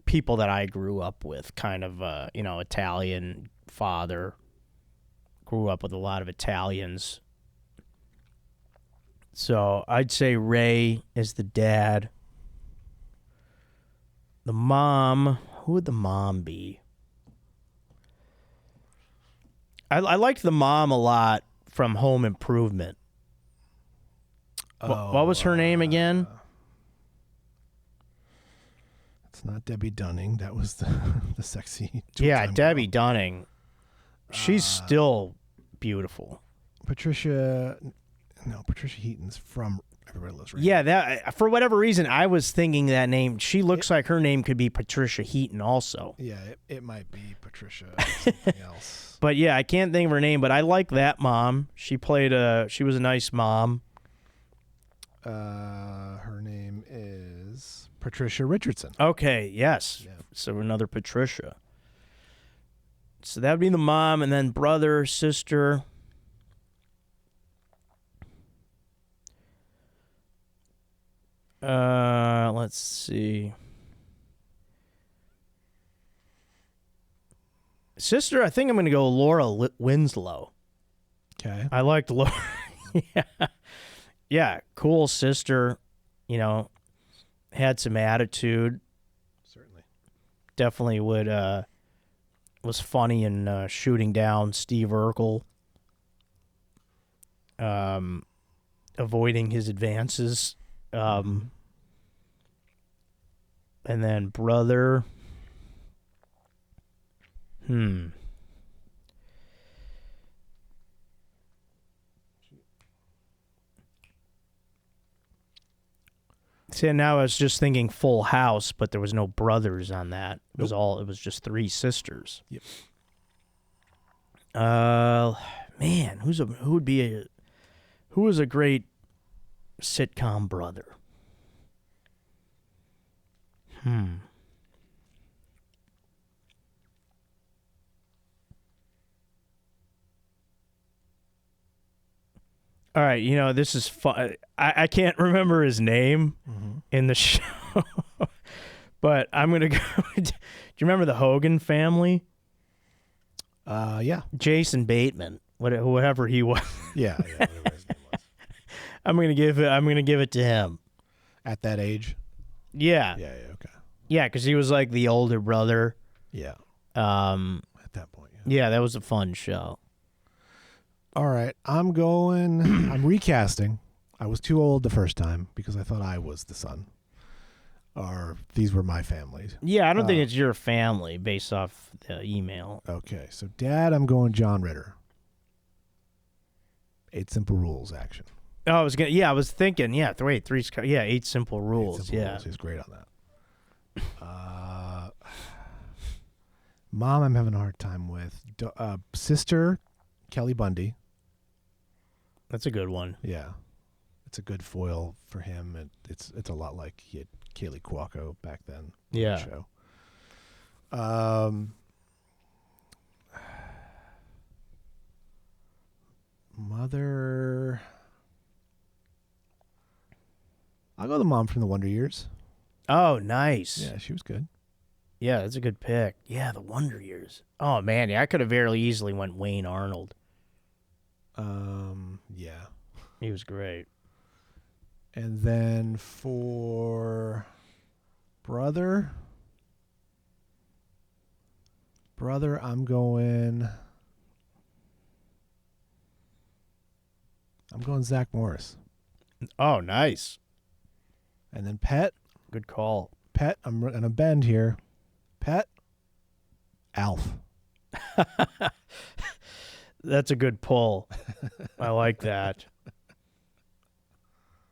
people that I grew up with, kind of, you know, Italian father. Grew up with a lot of Italians. So I'd say Ray is the dad. The mom, who would the mom be? I liked the mom a lot from Home Improvement. What was her name again? It's not Debbie Dunning. That was the sexy. Yeah, two-time Debbie girl. Dunning. She's still beautiful. Patricia Heaton's from Everybody Loves Raymond. Yeah, that for whatever reason I was thinking that name. She looks like her name could be Patricia Heaton also. Yeah, it might be Patricia or something else. But yeah, I can't think of her name, but I like that mom. She was a nice mom. Her name is Patricia Richardson. Okay, yes. Yeah. So another Patricia. So that would be the mom, and then brother, sister. Let's see. Sister, I think I'm going to go Laura Winslow. Okay. I liked Laura. Yeah, cool sister. You know, had some attitude. Certainly. Definitely was funny in shooting down Steve Urkel. Avoiding his advances. And then brother. See, now I was just thinking Full House, but there was no brothers on that. It was just three sisters. Yep. Man, who was a great sitcom brother? All right, you know, this is fun. I can't remember his name in the show, but I'm going to go. Do you remember the Hogan family? Yeah. Jason Bateman, whatever he was. Yeah, whatever his name was. I'm going to give it to him. At that age? Yeah. Yeah, okay. Yeah, because he was like the older brother. Yeah. At that point, yeah. Yeah, that was a fun show. All right, I'm recasting. I was too old the first time because I thought I was the son. Or these were my families. Yeah, I don't think it's your family based off the email. Okay, so Dad, I'm going John Ritter. 8 Simple Rules action. Oh, I was thinking, yeah, 8 Simple Rules. 8 Simple Yeah. Rules. He's great on that. Mom, I'm having a hard time with. Sister, Kelly Bundy. That's a good one. Yeah, it's a good foil for him. It's a lot like he had Kaylee Cuoco back then. on the Yeah. show. Mother. I'll go the mom from the Wonder Years. Oh, nice. Yeah, she was good. Yeah, that's a good pick. Yeah, the Wonder Years. Oh man, yeah, I could have very easily went Wayne Arnold. Yeah. He was great. And then for brother, I'm going Zach Morris. Oh, nice. And then pet, Good call. I'm going to bend here. Pet, Alf. That's a good pull. I like that.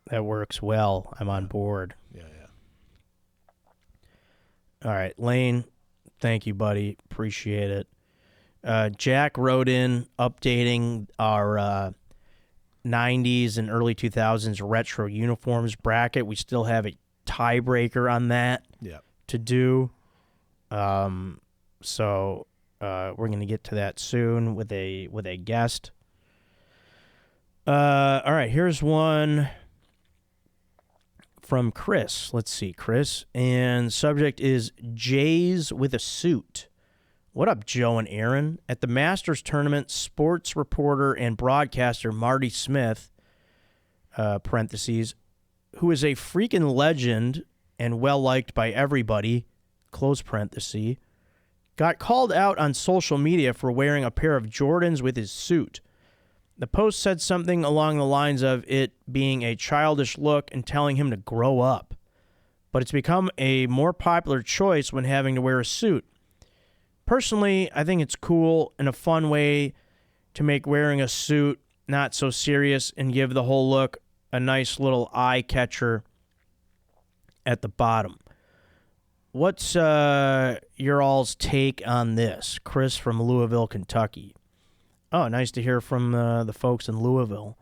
That works well. I'm on board. Yeah. All right, Lane, thank you, buddy. Appreciate it. Jack wrote in updating our 90s and early 2000s retro uniforms bracket. We still have a tiebreaker on that Yeah. to do. So we're going to get to that soon with a guest. All right, here's one from Chris. Let's see, Chris. And subject is Jays with a suit. What up, Joe and Aaron? At the Masters tournament, sports reporter and broadcaster Marty Smith, parentheses, who is a freaking legend and well-liked by everybody, close parenthesis, got called out on social media for wearing a pair of Jordans with his suit. The post said something along the lines of it being a childish look and telling him to grow up. But it's become a more popular choice when having to wear a suit. Personally, I think it's cool and a fun way to make wearing a suit not so serious and give the whole look a nice little eye catcher at the bottom. What's your all's take on this? Chris from Louisville, Kentucky. Oh, nice to hear from the folks in Louisville.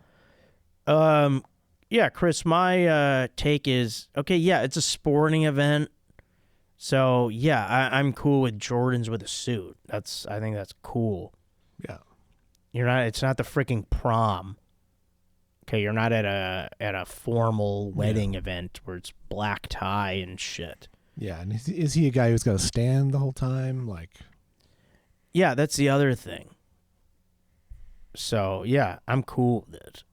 Yeah, Chris, my take is, okay, yeah, it's a sporting event. So, yeah, I'm cool with Jordans with a suit. I think that's cool. Yeah. It's not the freaking prom. Okay, you're not at a formal wedding event where it's black tie and shit. Yeah, and is he a guy who's got to stand the whole time? Like, yeah, that's the other thing. So yeah, I'm cool with it.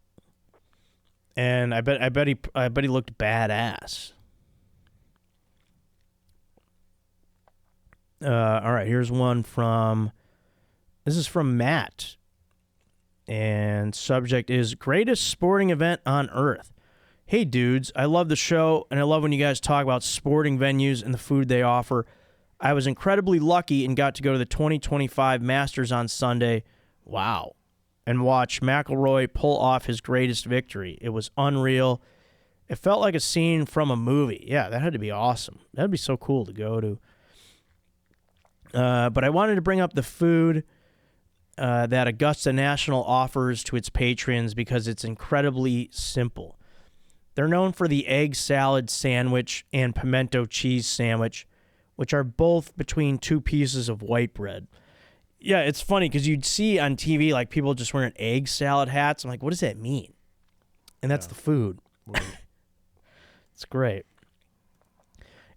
And I bet he looked badass. All right, here's one this is from Matt. And subject is greatest sporting event on earth. Hey dudes, I love the show and I love when you guys talk about sporting venues and the food they offer. I was incredibly lucky and got to go to the 2025 Masters on Sunday. Wow. And watch McIlroy pull off his greatest victory. It was unreal. It felt like a scene from a movie. Yeah, that had to be awesome. That'd be so cool to go to. But I wanted to bring up the food that Augusta National offers to its patrons because it's incredibly simple. They're known for the egg salad sandwich and pimento cheese sandwich, which are both between two pieces of white bread. Yeah, it's funny because you'd see on TV like people just wearing egg salad hats. I'm like, what does that mean? And that's the food. It's great.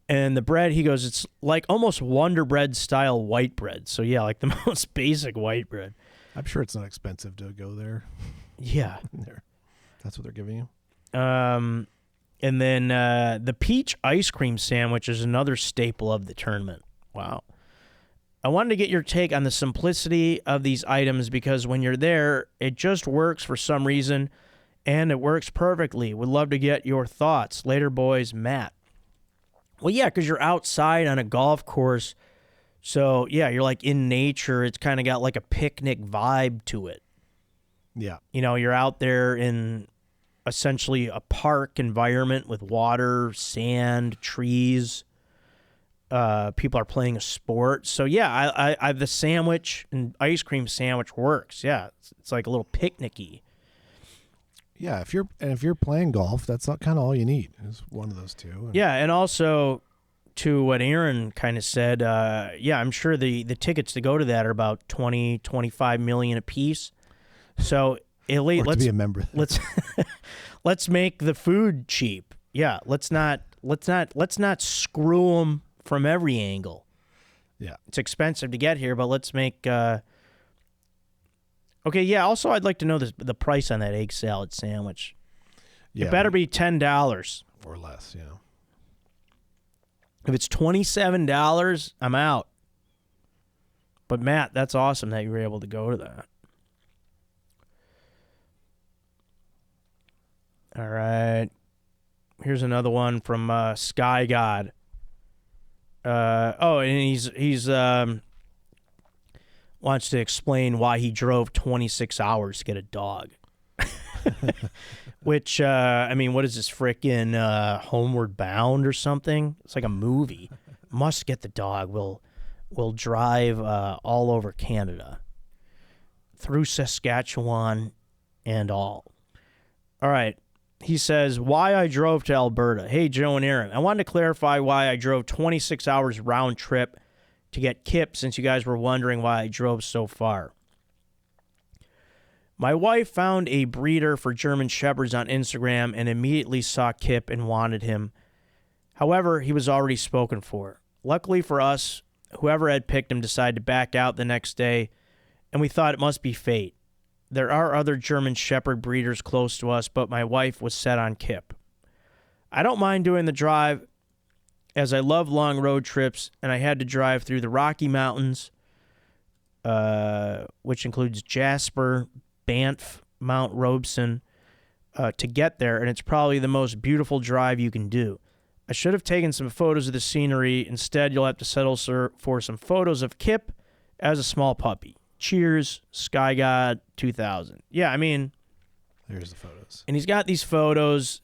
And the bread, he goes, it's like almost Wonder Bread style white bread. So yeah, like the most basic white bread. I'm sure it's not expensive to go there. Yeah. That's what they're giving you. And then the peach ice cream sandwich is another staple of the tournament. Wow. I wanted to get your take on the simplicity of these items because when you're there, it just works for some reason, and it works perfectly. Would love to get your thoughts. Later, boys, Matt. Well, yeah, because you're outside on a golf course, so, yeah, you're, like, in nature. It's kind of got, like, a picnic vibe to it. Yeah. You know, you're out there in essentially a park environment with water, sand, trees. People are playing a sport. So, yeah, I the sandwich and ice cream sandwich works. Yeah, it's like a little picnicky. Yeah, if you're playing golf, that's kind of all you need. Is one of those two. And Yeah, and also to what Aaron kind of said, yeah, I'm sure the tickets to go to that are about 20, 25 million a piece. So at least or to be a member. let's make the food cheap. Yeah, let's not screw them from every angle. Yeah, it's expensive to get here, but let's make. Okay, yeah. Also, I'd like to know the price on that egg salad sandwich. yeah, It better be $10 or less. Yeah. If it's $27, I'm out. But Matt, that's awesome that you were able to go to that. All right. Here's another one from Sky God. And he's wants to explain why he drove 26 hours to get a dog. Which, I mean, what is this, frickin' Homeward Bound or something? It's like a movie. Must get the dog. We'll drive all over Canada, through Saskatchewan and all. All right. He says, why I drove to Alberta. Hey, Joe and Aaron, I wanted to clarify why I drove 26 hours round trip to get Kip, since you guys were wondering why I drove so far. My wife found a breeder for German Shepherds on Instagram and immediately saw Kip and wanted him. However, he was already spoken for. Luckily for us, whoever had picked him decided to back out the next day, and we thought it must be fate. There are other German Shepherd breeders close to us, but my wife was set on Kip. I don't mind doing the drive, as I love long road trips, and I had to drive through the Rocky Mountains, which includes Jasper, Banff, Mount Robeson, to get there, and it's probably the most beautiful drive you can do. I should have taken some photos of the scenery. Instead, you'll have to settle for some photos of Kip as a small puppy. Cheers, Sky God 2000. Yeah, I mean, there's the photos. And he's got these photos.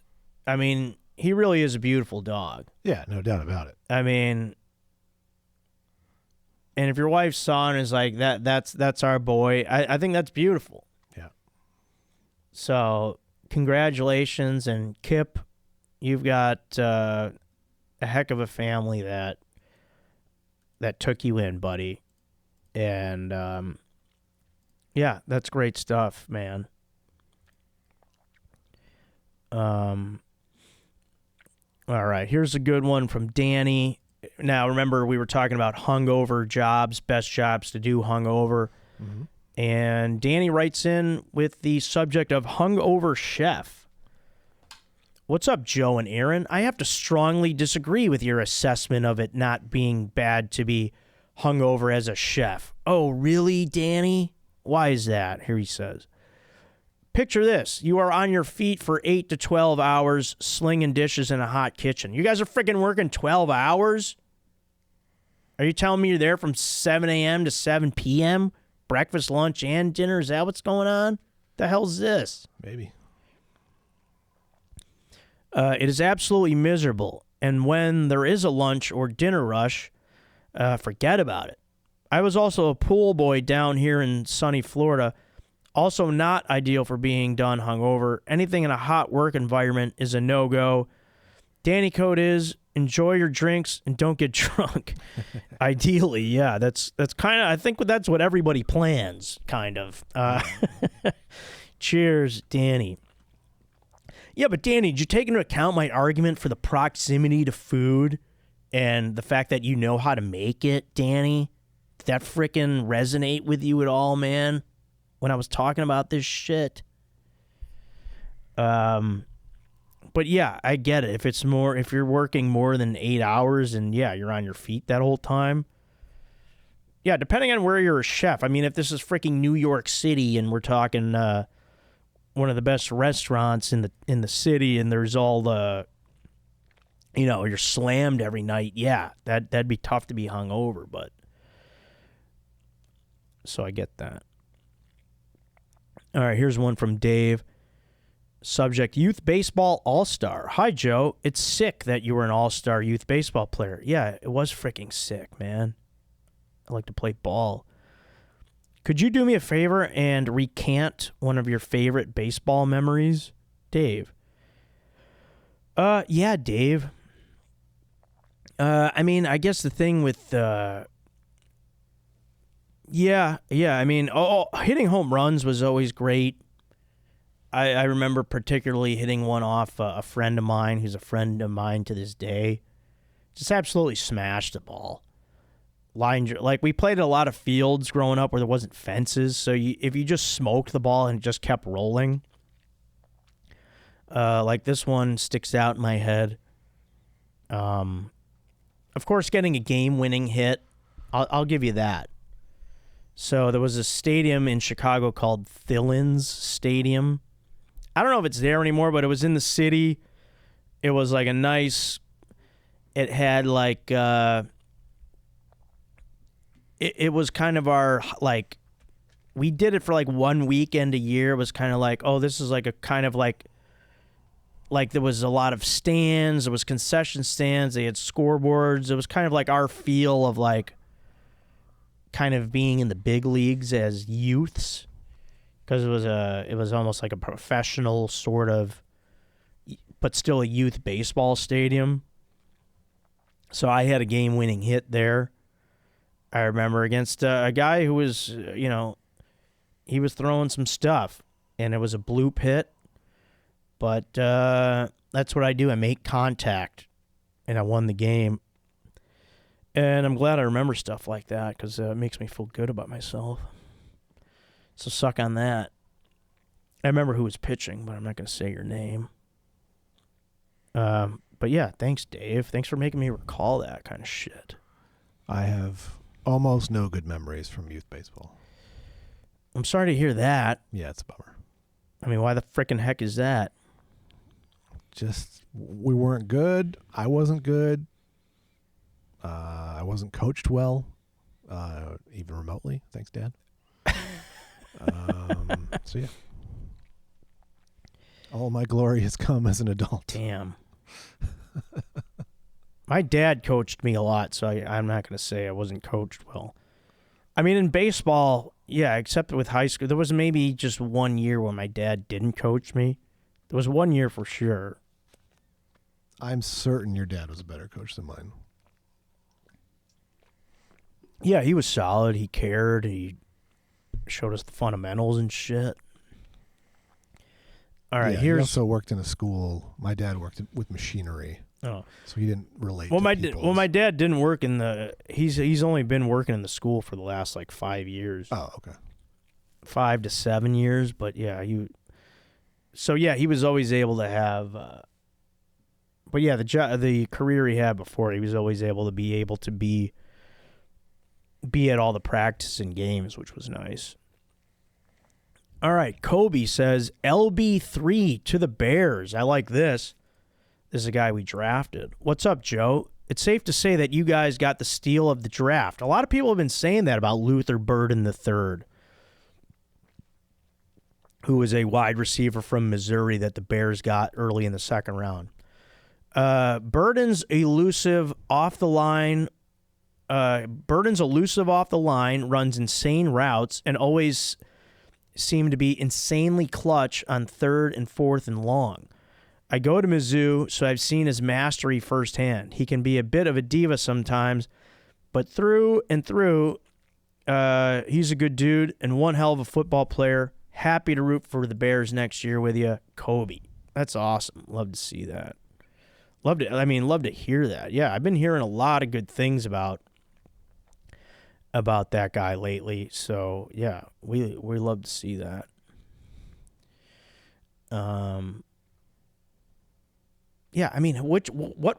I mean, he really is a beautiful dog. Yeah, no doubt about it. I mean, and if your wife saw and is like, that's our boy, I think that's beautiful. Yeah. So, congratulations, and Kip, you've got a heck of a family that took you in, buddy. And yeah, that's great stuff, man. All right, here's a good one from Danny. Now, remember, we were talking about hungover jobs, best jobs to do hungover. Mm-hmm. And Danny writes in with the subject of hungover chef. What's up, Joe and Aaron? I have to strongly disagree with your assessment of it not being bad to be hungover as a chef. Oh, really, Danny? Why is that? Here he says. Picture this. You are on your feet for 8 to 12 hours slinging dishes in a hot kitchen. You guys are freaking working 12 hours? Are you telling me you're there from 7 a.m. to 7 p.m.? Breakfast, lunch, and dinner? Is that what's going on? The hell's this? Maybe. It is absolutely miserable. And when there is a lunch or dinner rush, forget about it. I was also a pool boy down here in sunny Florida. Also not ideal for being done hungover. Anything in a hot work environment is a no-go. Danny code is enjoy your drinks and don't get drunk. Ideally, yeah. That's kind of, I think that's what everybody plans, kind of. Cheers, Danny. Yeah, but Danny, did you take into account my argument for the proximity to food and the fact that you know how to make it, Danny? Did that frickin' resonate with you at all, man? When I was talking about this shit. But yeah, I get it. If you're working more than 8 hours and yeah, you're on your feet that whole time. Yeah, depending on where you're a chef. I mean, if this is freaking New York City and we're talking one of the best restaurants in the city and there's all the, you're slammed every night. Yeah, that'd be tough to be hungover, but so I get that. All right, here's one from Dave. Subject, Youth Baseball All-Star. Hi, Joe. It's sick that you were an all-star youth baseball player. Yeah, it was freaking sick, man. I like to play ball. Could you do me a favor and recant one of your favorite baseball memories? Dave. Yeah, Dave. I mean, I guess the thing with yeah. I mean, hitting home runs was always great. I remember particularly hitting one off a friend of mine who's a friend of mine to this day. Just absolutely smashed the ball. Like, we played at a lot of fields growing up where there wasn't fences, so if you just smoked the ball and it just kept rolling, like this one sticks out in my head. Of course, getting a game-winning hit, I'll give you that. So there was a stadium in Chicago called Thillins Stadium. I don't know if it's there anymore, but it was in the city. It was like a nice... It had like... It was kind of our, like... We did it for like one weekend a year. It was kind of like, oh, this is like a kind of like there was a lot of stands. There was concession stands. They had scoreboards. It was kind of like our feel of like kind of being in the big leagues as youths, because it was almost like a professional sort of, but still a youth baseball stadium. So I had a game-winning hit there. I remember against a guy who was, he was throwing some stuff, and it was a bloop hit. But that's what I do. I make contact, and I won the game. And I'm glad I remember stuff like that, because it makes me feel good about myself. So suck on that. I remember who was pitching, but I'm not going to say your name. But yeah, thanks, Dave. Thanks for making me recall that kind of shit. I have almost no good memories from youth baseball. I'm sorry to hear that. Yeah, it's a bummer. I mean, why the frickin' heck is that? Just, we weren't good. I wasn't good. I wasn't coached well, even remotely. Thanks, Dad. So, yeah. All my glory has come as an adult. Damn. My dad coached me a lot, so I'm not going to say I wasn't coached well. I mean, in baseball, yeah, except with high school, there was maybe just 1 year where my dad didn't coach me. There was 1 year for sure. I'm certain your dad was a better coach than mine. Yeah, he was solid. He cared. He showed us the fundamentals and shit. All right, He also worked in a school. My dad worked with machinery. Oh, so he didn't relate. Well, to my dad didn't work in the. He's only been working in the school for the last like 5 years. Oh, okay. 5 to 7 years, but yeah, So yeah, he was always able to have. But yeah, the career he had before, he was always able to be at all the practice and games, which was nice. All right, Kobe says LB3 to the Bears. I like this. This is a guy we drafted. What's up, Joe? It's safe to say that you guys got the steal of the draft. A lot of people have been saying that about Luther Burden III, who was a wide receiver from Missouri that the Bears got early in the second round. Burden's elusive off the line, runs insane routes, and always seemed to be insanely clutch on third and fourth and long. I go to Mizzou, so I've seen his mastery firsthand. He can be a bit of a diva sometimes, but through and through, he's a good dude and one hell of a football player. Happy to root for the Bears next year with you, Kobe. That's awesome. Love to see that. Love to hear that. Yeah, I've been hearing a lot of good things about that guy lately. So yeah, we love to see that. Yeah, I mean, what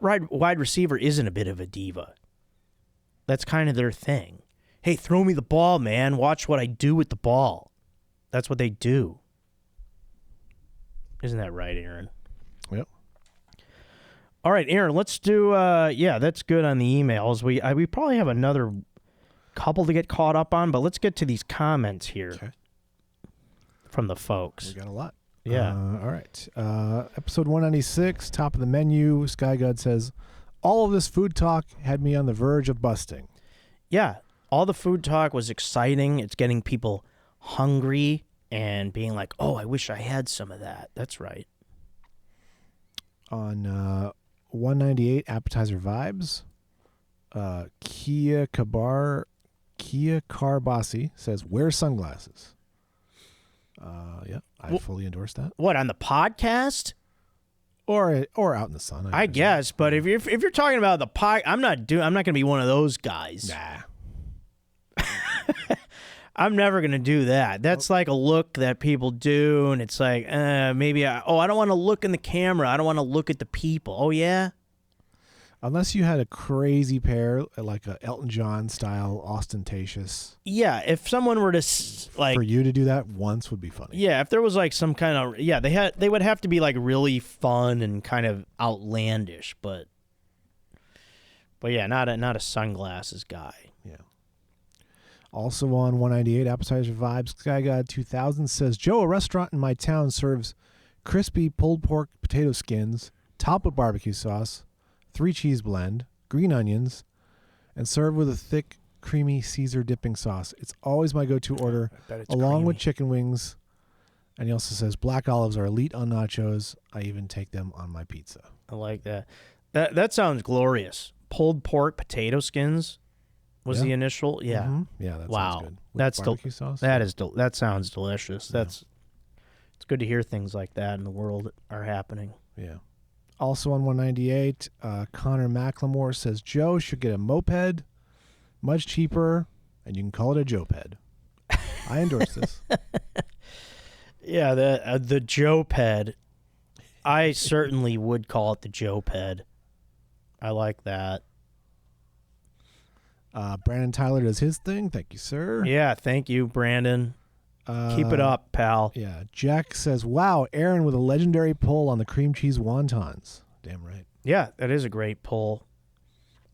wide receiver isn't a bit of a diva? That's kind of their thing. Hey, throw me the ball, man. Watch what I do with the ball. That's what they do. Isn't that right, Aaron? Yep. All right, Aaron, let's do, that's good on the emails. We probably have another couple to get caught up on, but let's get to these comments here from the folks. We got a lot. Yeah. All right. Episode 196, top of the menu. Sky God says, all of this food talk had me on the verge of busting. Yeah. All the food talk was exciting. It's getting people hungry and being like, oh, I wish I had some of that. That's right. On 198 appetizer vibes, Kia Carbasi says, wear sunglasses. Yeah, I fully endorse that. What, on the podcast? Or out in the sun. I guess, but if you're talking about the I'm not going to be one of those guys. Nah. I'm never going to do that. That's like a look that people do, and it's like, maybe I don't want to look in the camera. I don't want to look at the people. Oh, yeah? Unless you had a crazy pair, like a Elton John style, ostentatious. Yeah, if someone were to like for you to do that once would be funny. Yeah, if there was like some kind of they would have to be like really fun and kind of outlandish, but yeah, not a sunglasses guy. Yeah. Also on 198 appetizer vibes, Sky God 2000 says, Joe, a restaurant in my town serves crispy pulled pork potato skins, topped with barbecue sauce, 3 cheese blend, green onions, and served with a thick, creamy Caesar dipping sauce. It's always my go-to order, along with chicken wings. And he also says, black olives are elite on nachos. I even take them on my pizza. I like that. That sounds glorious. Pulled pork potato skins was the initial. Yeah. Mm-hmm. Yeah, that sounds good. With That's barbecue sauce. That sounds delicious. Yeah. It's good to hear things like that in the world are happening. Yeah. Also on 198, Connor McLemore says Joe should get a moped, much cheaper, and you can call it a Joe-ped. I endorse this. Yeah, the Joe-ped. I certainly would call it the Joe-ped. I like that. Brandon Tyler does his thing. Thank you, sir. Yeah, thank you, Brandon. Keep it up, pal. Yeah. Jack says, wow, Aaron with a legendary pull on the cream cheese wontons. Damn right. Yeah, that is a great pull.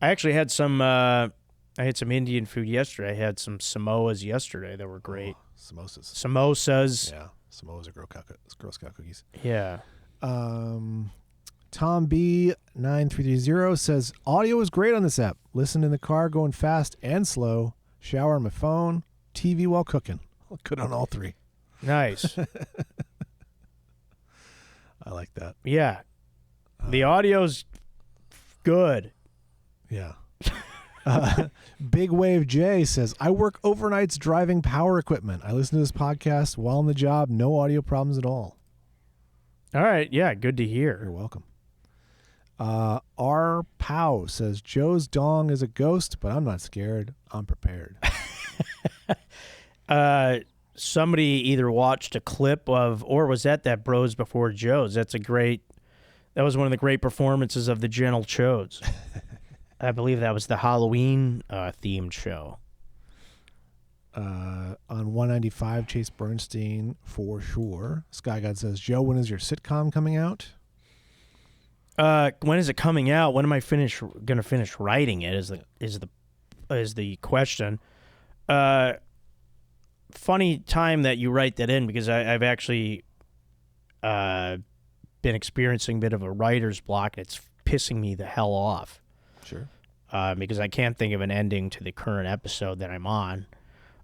I actually had some Indian food yesterday. I had some Samoas yesterday that were great. Oh, samosas. Samosas. Yeah. Samoas are Girl Scout cookies. Yeah. Tom B9330 says, audio is great on this app. Listen in the car going fast and slow. Shower on my phone. TV while cooking. Good on all three. Nice. I like that. Yeah. The audio's good. Yeah. Big Wave J says, I work overnights driving power equipment. I listen to this podcast while on the job. No audio problems at all. All right. Yeah, good to You're hear. welcome. R. Pow says, Joe's dong is a ghost, but I'm not scared. I'm prepared. Somebody either watched a clip of, or was that Bros Before Joe's? That was one of the great performances of the Gentle Chodes. I believe that was the Halloween themed show. On 195, Chase Bernstein for sure. Sky God says, Joe, when is your sitcom coming out? When is it coming out? When am I gonna finish writing it? Is the question. Funny time that you write that in, because I've actually been experiencing a bit of a writer's block, and it's pissing me the hell off. Sure. Because I can't think of an ending to the current episode that I'm on.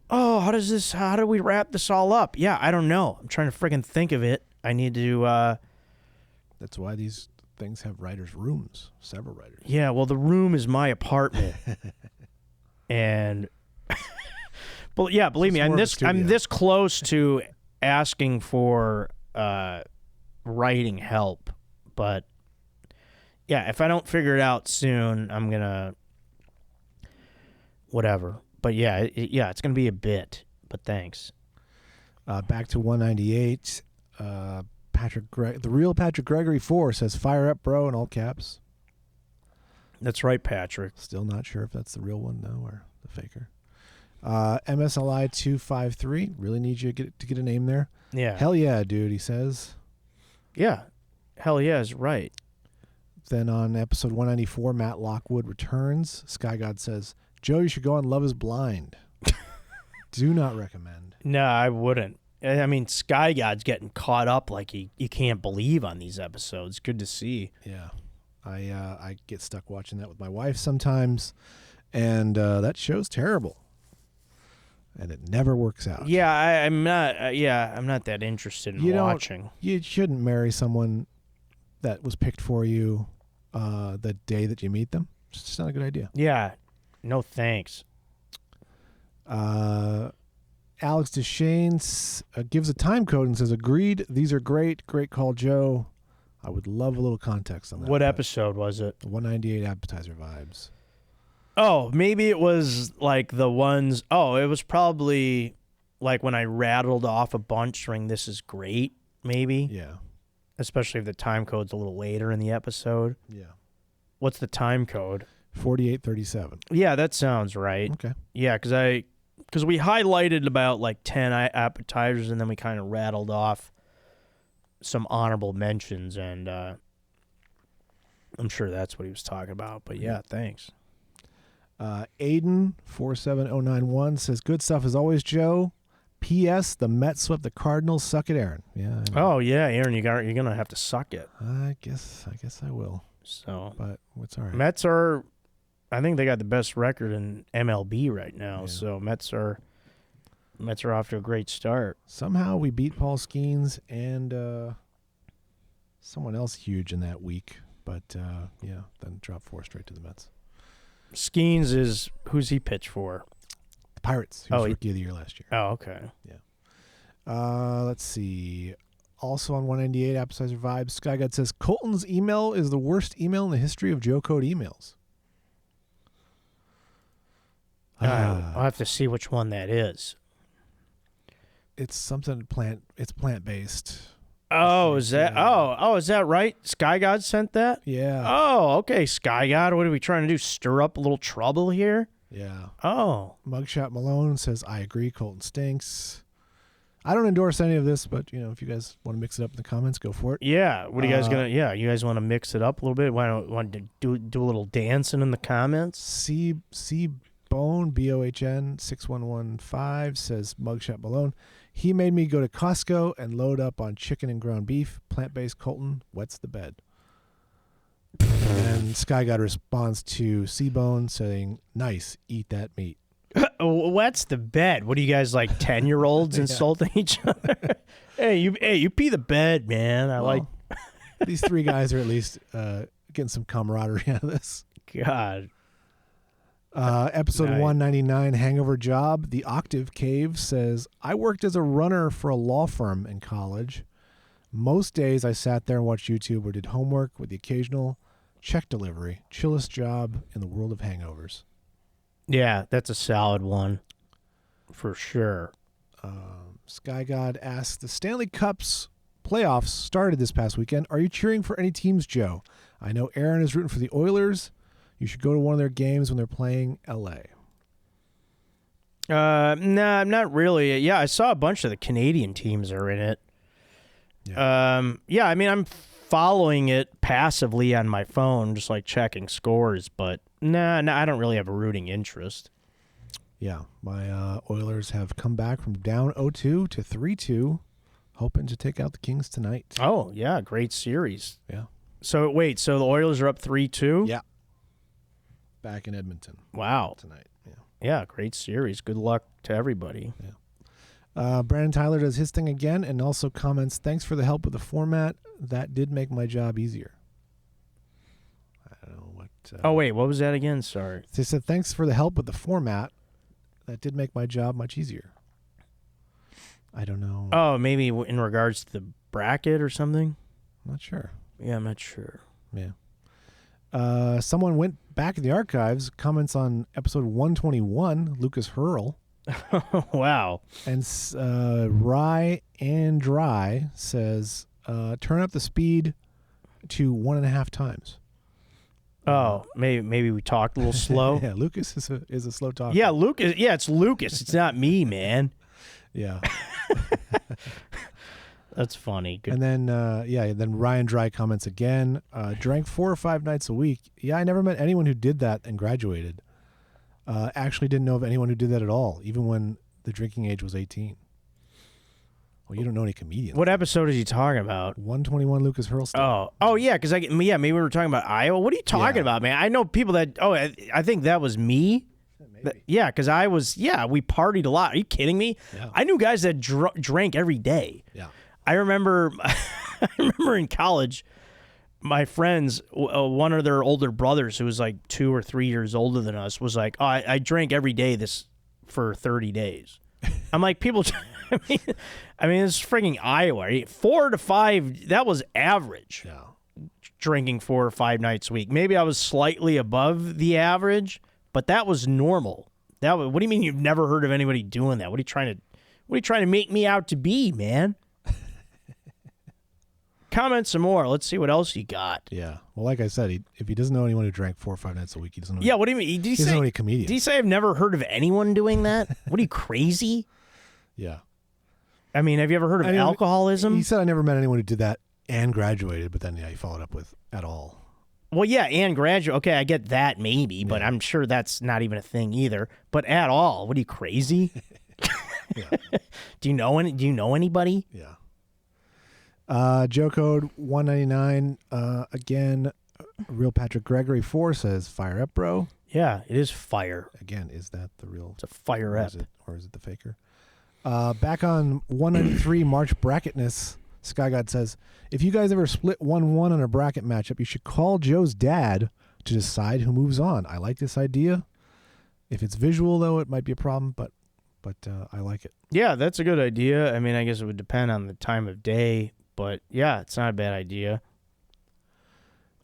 Oh, how do we wrap this all up? Yeah, I don't know. I'm trying to freaking think of it. I need to... That's why these things have writers' rooms, several writers. Yeah, well, the room is my apartment. And... But yeah, believe me, I'm this close to asking for writing help. But yeah, if I don't figure it out soon, I'm gonna whatever. But yeah, it's gonna be a bit. But thanks. Back to 198. The real Patrick Gregory 4 says, "Fire up, bro," in all caps. That's right, Patrick. Still not sure if that's the real one though, or the faker. MSLI 253. Really need you to get a name there. Yeah. Hell yeah, dude. He says. Yeah. Hell yeah is right. Then on episode 194, Matt Lockwood returns. Sky God says, Joe, you should go on Love is Blind. Do not recommend. No, I wouldn't. I mean, Sky God's getting caught up like you can't believe on these episodes. Good to see. Yeah. I get stuck watching that with my wife sometimes, and that show's terrible. And it never works out. Yeah, I'm not. I'm not that interested in watching. You shouldn't marry someone that was picked for you the day that you meet them. It's just not a good idea. Yeah. No thanks. Alex Deshane gives a time code and says, agreed. These are great. Great call, Joe. I would love a little context on that. What episode was it? 198 Appetizer Vibes. Oh, maybe it was like the ones. Oh, it was probably like when I rattled off a bunch during This Is Great, maybe. Yeah. Especially if the time code's a little later in the episode. Yeah. What's the time code? 4837. Yeah, that sounds right. Okay. Yeah, because we highlighted about like 10 appetizers, and then we kind of rattled off some honorable mentions, and I'm sure that's what he was talking about. But yeah, thanks. Aiden 47091 says, good stuff as always, Joe. P.S. The Mets swept the Cardinals. Suck it, Aaron. Yeah. I know. Oh yeah, Aaron, you're gonna have to suck it. I guess I will. So, But it's all right. Mets are, I think they got the best record in MLB right now. Yeah. So Mets are off to a great start. Somehow we beat Paul Skeens and someone else huge in that week. But yeah, then dropped 4 straight to the Mets. Skeens is who's he pitch for? The Pirates. He was Rookie of the Year last year. Oh, okay. Let's see. Also on 198 Appetizer Vibes, Sky God says, Colton's email is the worst email in the history of Joe Code emails. I'll have to see which one that is. It's something it's plant-based. Oh, is that? Is that right? Sky God sent that? Yeah. Oh, okay. Sky God, what are we trying to do? Stir up a little trouble here? Yeah. Oh. Mugshot Malone says, I agree, Colton stinks. I don't endorse any of this, but if you guys want to mix it up in the comments, go for it. Yeah. What are you guys gonna? Yeah, you guys want to mix it up a little bit? Want to do a little dancing in the comments? C Bone BOHN 6115 says, Mugshot Malone, he made me go to Costco and load up on chicken and ground beef. Plant-based Colton wets the bed. And Sky God responds to C-Bone saying, nice, eat that meat. What's the bed? What are you guys like 10-year-olds insulting each other? Hey, you pee the bed, man. I these 3 guys are at least getting some camaraderie out of this. God. Episode 199, Hangover Job. The Octave Cave says, I worked as a runner for a law firm in college. Most days I sat there and watched YouTube or did homework with the occasional check delivery. Chillest job in the world of hangovers. Yeah, that's a solid one. For sure. Sky God asks, the Stanley Cup's playoffs started this past weekend. Are you cheering for any teams, Joe? I know Aaron is rooting for the Oilers. You should go to one of their games when they're playing LA. Nah, not really. Yeah, I saw a bunch of the Canadian teams are in it. Yeah, I mean, I'm following it passively on my phone, just like checking scores, but nah, I don't really have a rooting interest. Yeah, my Oilers have come back from down 0-2 to 3-2, hoping to take out the Kings tonight. Oh, yeah, great series. Yeah. So, wait, so the Oilers are up 3-2? Yeah. Back in Edmonton. Wow. Tonight. Yeah. Yeah, great series. Good luck to everybody. Yeah. Brandon Tyler does his thing again and also comments, thanks for the help with the format. That did make my job easier. I don't know what. Oh, wait, what was that again? Sorry. They said, thanks for the help with the format. That did make my job much easier. I don't know. Oh, maybe in regards to the bracket or something? I'm not sure. Yeah, I'm not sure. Yeah. Someone went back in the archives, comments on episode 121, Lucas Hurl. Wow. And Rye and Dry says, turn up the speed to 1.5 times. Oh, maybe we talked a little slow. Yeah, Lucas is a slow talker. Yeah, Lucas. Yeah, it's Lucas. It's not me, man. Yeah. That's funny. Good. And then, then Ryan Dry comments again. Drank 4 or 5 nights a week. Yeah, I never met anyone who did that and graduated. Actually didn't know of anyone who did that at all, even when the drinking age was 18. Well, you don't know any comedians. What episode is he talking about? 121 Lucas Hurlstone. Oh, yeah, because maybe we were talking about Iowa. What are you talking about, man? I know people that. Oh, I think that was me. Yeah, because I was. Yeah, we partied a lot. Are you kidding me? Yeah. I knew guys that drank every day. Yeah. I remember in college, my friends, one of their older brothers, who was like 2 or 3 years older than us, was like, "Oh, I drank every day this for 30 days." I'm like, people. I mean, it's freaking Iowa. 4 to 5. That was average. Yeah. Drinking 4 or 5 nights a week. Maybe I was slightly above the average, but that was normal. What do you mean you've never heard of anybody doing that? What are you trying to make me out to be, man? Comment some more. Let's see what else you got. Yeah. Well, like I said, if he doesn't know anyone who drank 4 or 5 nights a week, he doesn't know. Yeah, what do you mean? He doesn't know any comedians. Did he say I've never heard of anyone doing that? What are you, crazy? Yeah. I mean, have you ever heard of alcoholism? He said I never met anyone who did that and graduated, but then he followed up with at all. Well, yeah, and graduate. Okay, I get that maybe, but Yeah. I'm sure that's not even a thing either. But at all, what are you, crazy? Yeah. Do you know anybody? Yeah. Joe code 199. Again, real Patrick Gregory 4 says, "Fire up, bro." Yeah, it is fire. Again, is that the real? It's a fire or up. is it the faker? Back on 193 March bracketness, SkyGod says, "If you guys ever split 1-1 on a bracket matchup, you should call Joe's dad to decide who moves on. I like this idea. If it's visual, though, it might be a problem, but I like it." Yeah, that's a good idea. I mean, I guess it would depend on the time of day, but yeah, it's not a bad idea.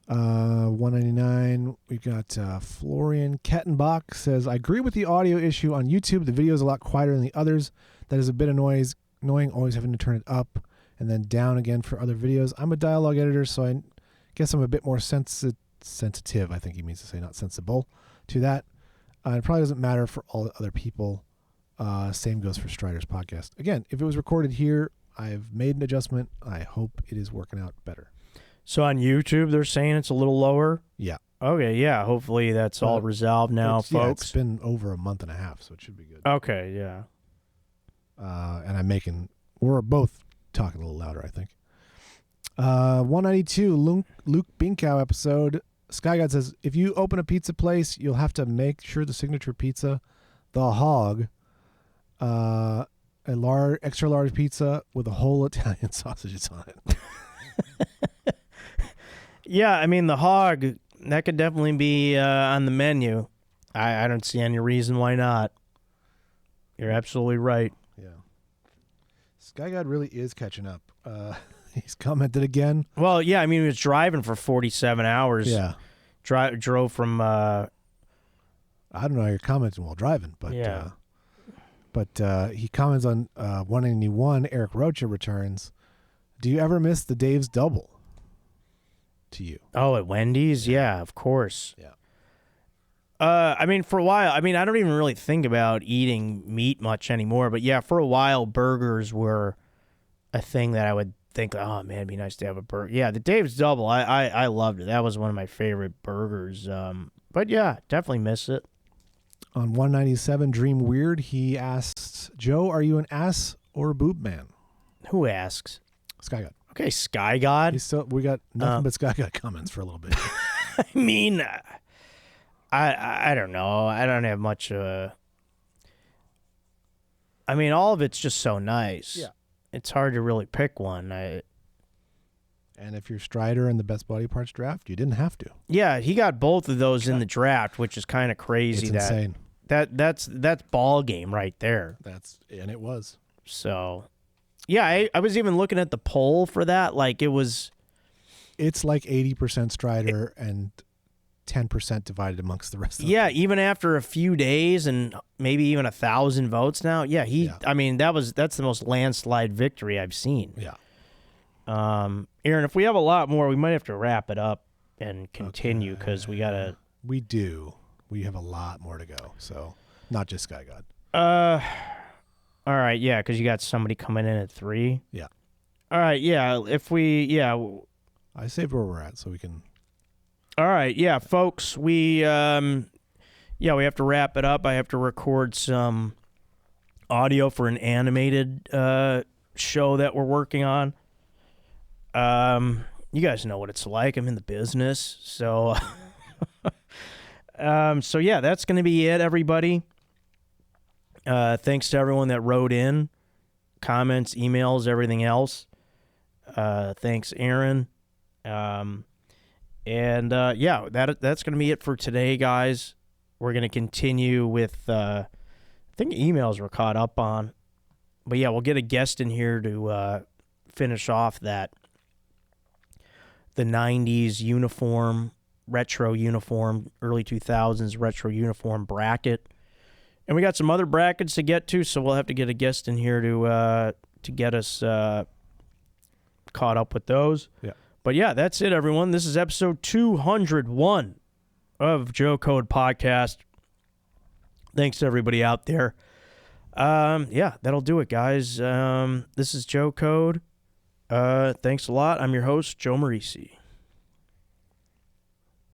199, we've got Florian Kettenbach says, "I agree with the audio issue on YouTube. The video is a lot quieter than the others. That is a bit annoying, always having to turn it up and then down again for other videos. I'm a dialogue editor, so I guess I'm a bit more sensitive, I think he means to say, not sensible, to that. It probably doesn't matter for all the other people. Same goes for Strider's podcast. Again, if it was recorded here, I've made an adjustment. I hope it is working out better." So on YouTube, they're saying it's a little lower? Yeah. Okay, yeah. Hopefully that's all resolved now, Yeah, folks. it's been over a month and a half, so it should be good. Okay, yeah. And we're both talking a little louder, I think. 192, Luke Binkow episode. SkyGod says, "If you open a pizza place, you'll have to make sure the signature pizza, the hog, a extra large pizza with a whole Italian sausages on it." Yeah, I mean, the hog, that could definitely be on the menu. I don't see any reason why not. You're absolutely right. Yeah. SkyGod really is catching up. He's commented again. Well, yeah, I mean, he was driving for 47 hours. Yeah. Drove from... I don't know how you're commenting while driving, but Yeah. He comments on 191. Eric Rocha returns. "Do you ever miss the Dave's Double?" To you. Oh, at Wendy's? Yeah, of course. Yeah. I mean, for a while, I don't even really think about eating meat much anymore, but yeah, for a while, burgers were a thing that I would think, oh man, it'd be nice to have a burger. Yeah, the Dave's Double, I loved it. That was one of my favorite burgers. But yeah, definitely miss it. On 197, Dream Weird, he asks, "Joe, are you an ass or a boob man?" Who asks? SkyGod. Okay, Sky God. We got nothing but SkyGod comments for a little bit. I mean, I don't know. I don't have much. I mean, all of it's just so nice. Yeah. It's hard to really pick one. And if you're Strider in the Best Body Parts draft, you didn't have to. Yeah, he got both of those in the draft, which is kind of crazy. It's insane. That's ball game right there. And it was. So, yeah, I was even looking at the poll for that. Like It's like 80% Strider and 10% divided amongst the rest of them. Yeah, even after a few days and maybe even 1,000 votes now. Yeah, I mean, that's the most landslide victory I've seen. Yeah. Aaron, if we have a lot more, we might have to wrap it up and continue because we gotta. We do. We have a lot more to go. So, not just SkyGod. All right, yeah, because you got somebody coming in at 3. Yeah. All right, yeah. I saved where we're at so we can. All right, yeah, folks. We have to wrap it up. I have to record some audio for an animated show that we're working on. You guys know what it's like. I'm in the business, so so yeah, that's going to be it, everybody. Thanks to everyone that wrote in, comments, emails, everything else. Thanks, Aaron. And yeah, that's going to be it for today, guys. We're going to continue with, I think emails we're caught up on. But yeah, we'll get a guest in here to finish off the 90s uniform, retro uniform, early 2000s retro uniform bracket. And we got some other brackets to get to, so we'll have to get a guest in here to get us caught up with those. Yeah. But yeah, that's it, everyone. This is episode 201 of Joe Code Podcast. Thanks to everybody out there. Yeah, that'll do it, guys. This is Joe Code. Thanks a lot. I'm your host, Joe Marisi.